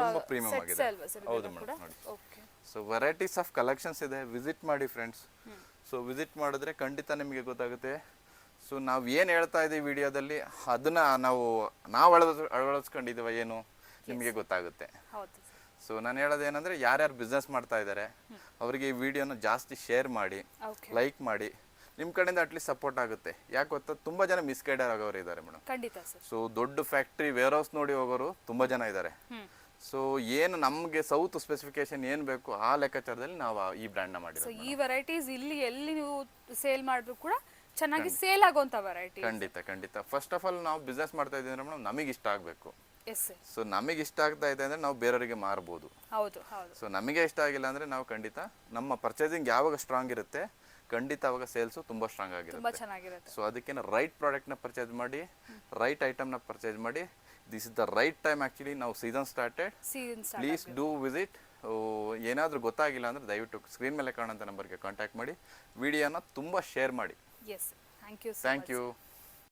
ತುಂಬಾ ಪ್ರೀಮಿಯಂ ಆಗಿದೆ. ಹೌದು ಮೇಡಮ್. ನೋಡಿ, ಸೊ ವೆರೈಟೀಸ್ ಆಫ್ ಕಲೆಕ್ಷನ್ಸ್ ಇದೆ. ವಿಸಿಟ್ ಮಾಡಿ ಫ್ರೆಂಡ್ಸ್. ಸೊ ವಿಸಿಟ್ ಮಾಡಿದ್ರೆ ಖಂಡಿತ ನಿಮಗೆ ಗೊತ್ತಾಗುತ್ತೆ. ಸೊ ನಾವು ಏನು ಹೇಳ್ತಾ ಇದ್ದೀವಿ ವಿಡಿಯೋದಲ್ಲಿ, ಅದನ್ನ ನಾವು ಅಳವಡಿಸ್ಕೊಂಡಿದ್ದೀವ ಏನು ನಿಮಗೆ ಗೊತ್ತಾಗುತ್ತೆ. ಸೊ ನಾನು ಹೇಳೋದೇನೆಂದರೆ, ಯಾರ್ಯಾರು ಬಿಸ್ನೆಸ್ ಮಾಡ್ತಾ ಇದ್ದಾರೆ ಅವರಿಗೆ ಈ ವಿಡಿಯೋನ ಜಾಸ್ತಿ ಶೇರ್ ಮಾಡಿ, ಲೈಕ್ ಮಾಡಿ. ನಿಮ್ಮ ಕಡೆಯಿಂದ ಅಟ್ಲೀಸ್ಟ್ ಸಪೋರ್ಟ್ ಆಗುತ್ತೆ. ಯಾಕೆ ಗೊತ್ತಾ, ತುಂಬ ಜನ ಮಿಸ್ಗೈಡರ್ ಆಗೋರು ಇದ್ದಾರೆ ಮೇಡಮ್. ಖಂಡಿತ ಸರ್. ಸೊ ದೊಡ್ಡ ಫ್ಯಾಕ್ಟ್ರಿ ವೇರ್ ಹೌಸ್ ನೋಡಿ ಹೋಗೋರು ತುಂಬ ಜನ ಇದ್ದಾರೆ. ಸೊ ಏನು ನಮಗೆ ಸೌತ್ ಸ್ಪೆಸಿಫಿಕೇಶನ್ ಏನು ಬೇಕು ಆ ಲೆಕ್ಕಾಚಾರದಲ್ಲಿ ನಾವು ಈ ಬ್ರ್ಯಾಂಡ್ನ ಸೊ ಮಾಡಿರೋದು ಈ ವೆರೈಟೀಸ್ ಇಲ್ಲಿ ಎಲ್ಲಿ ನೀವು ಸೇಲ್ ಮಾಡಿದ್ರು ಕೂಡ ಚೆನ್ನಾಗಿ ಸೇಲ್ ಆಗುವಂಥ ವೆರೈಟಿ. ಖಂಡಿತ ಫಸ್ಟ್ ಆಫ್ ಆಲ್ ನಾವು ಬಿಸ್ನೆಸ್ ಮಾಡ್ತಾ ಇದ್ದೀವಿ ಅಂದ್ರೆ ಮೇಡಮ್ ನಮಗೆ ಇಷ್ಟ ಆಗಬೇಕು. Yes sir. ಸೊ ನಮಗೆ ಇಷ್ಟ ಆಗ್ತಾ ಇದೆ ಅಂದರೆ ನಾವು ಬೇರೆಯವರಿಗೆ ಮಾರ್ಬೋದು. ಹೌದು ಹೌದು. ಸೊ ನಮಗೆ ಇಷ್ಟ ಆಗಿಲ್ಲ ಅಂದರೆ ನಾವು ಖಂಡಿತ ನಮ್ಮ ಪರ್ಚೇಸಿಂಗ್ ಯಾವಾಗ ಸ್ಟ್ರಾಂಗ್ ಇರುತ್ತೆ ಖಂಡಿತ ಅವಾಗ ಸೇಲ್ಸು ತುಂಬ ಸ್ಟ್ರಾಂಗ್ ತುಂಬಾ ಆಗಿರುತ್ತೆ. ಚೆನ್ನಾಗಿರುತ್ತೆ. ಸೊ ಅದಕ್ಕೆ ರೈಟ್ ಪ್ರಾಡಕ್ಟ್ನ ಪರ್ಚೇಸ್ ಮಾಡಿ, ರೈಟ್ ಐಟಮ್ನ ಪರ್ಚೇಸ್ ಮಾಡಿ. This is the right time actually. ನಾವು season started. Season please do visit. ಏನಾದರೂ ಗೊತ್ತಾಗಿಲ್ಲ ಅಂದರೆ ದಯವಿಟ್ಟು ಸ್ಕ್ರೀನ್ ಮೇಲೆ ಕಾಣೋಂಥ ನಂಬರ್ಗೆ ಕಾಂಟ್ಯಾಕ್ಟ್ ಮಾಡಿ, ವಿಡಿಯೋನ ತುಂಬ ಶೇರ್ ಮಾಡಿ. Yes, thank you. Thank you.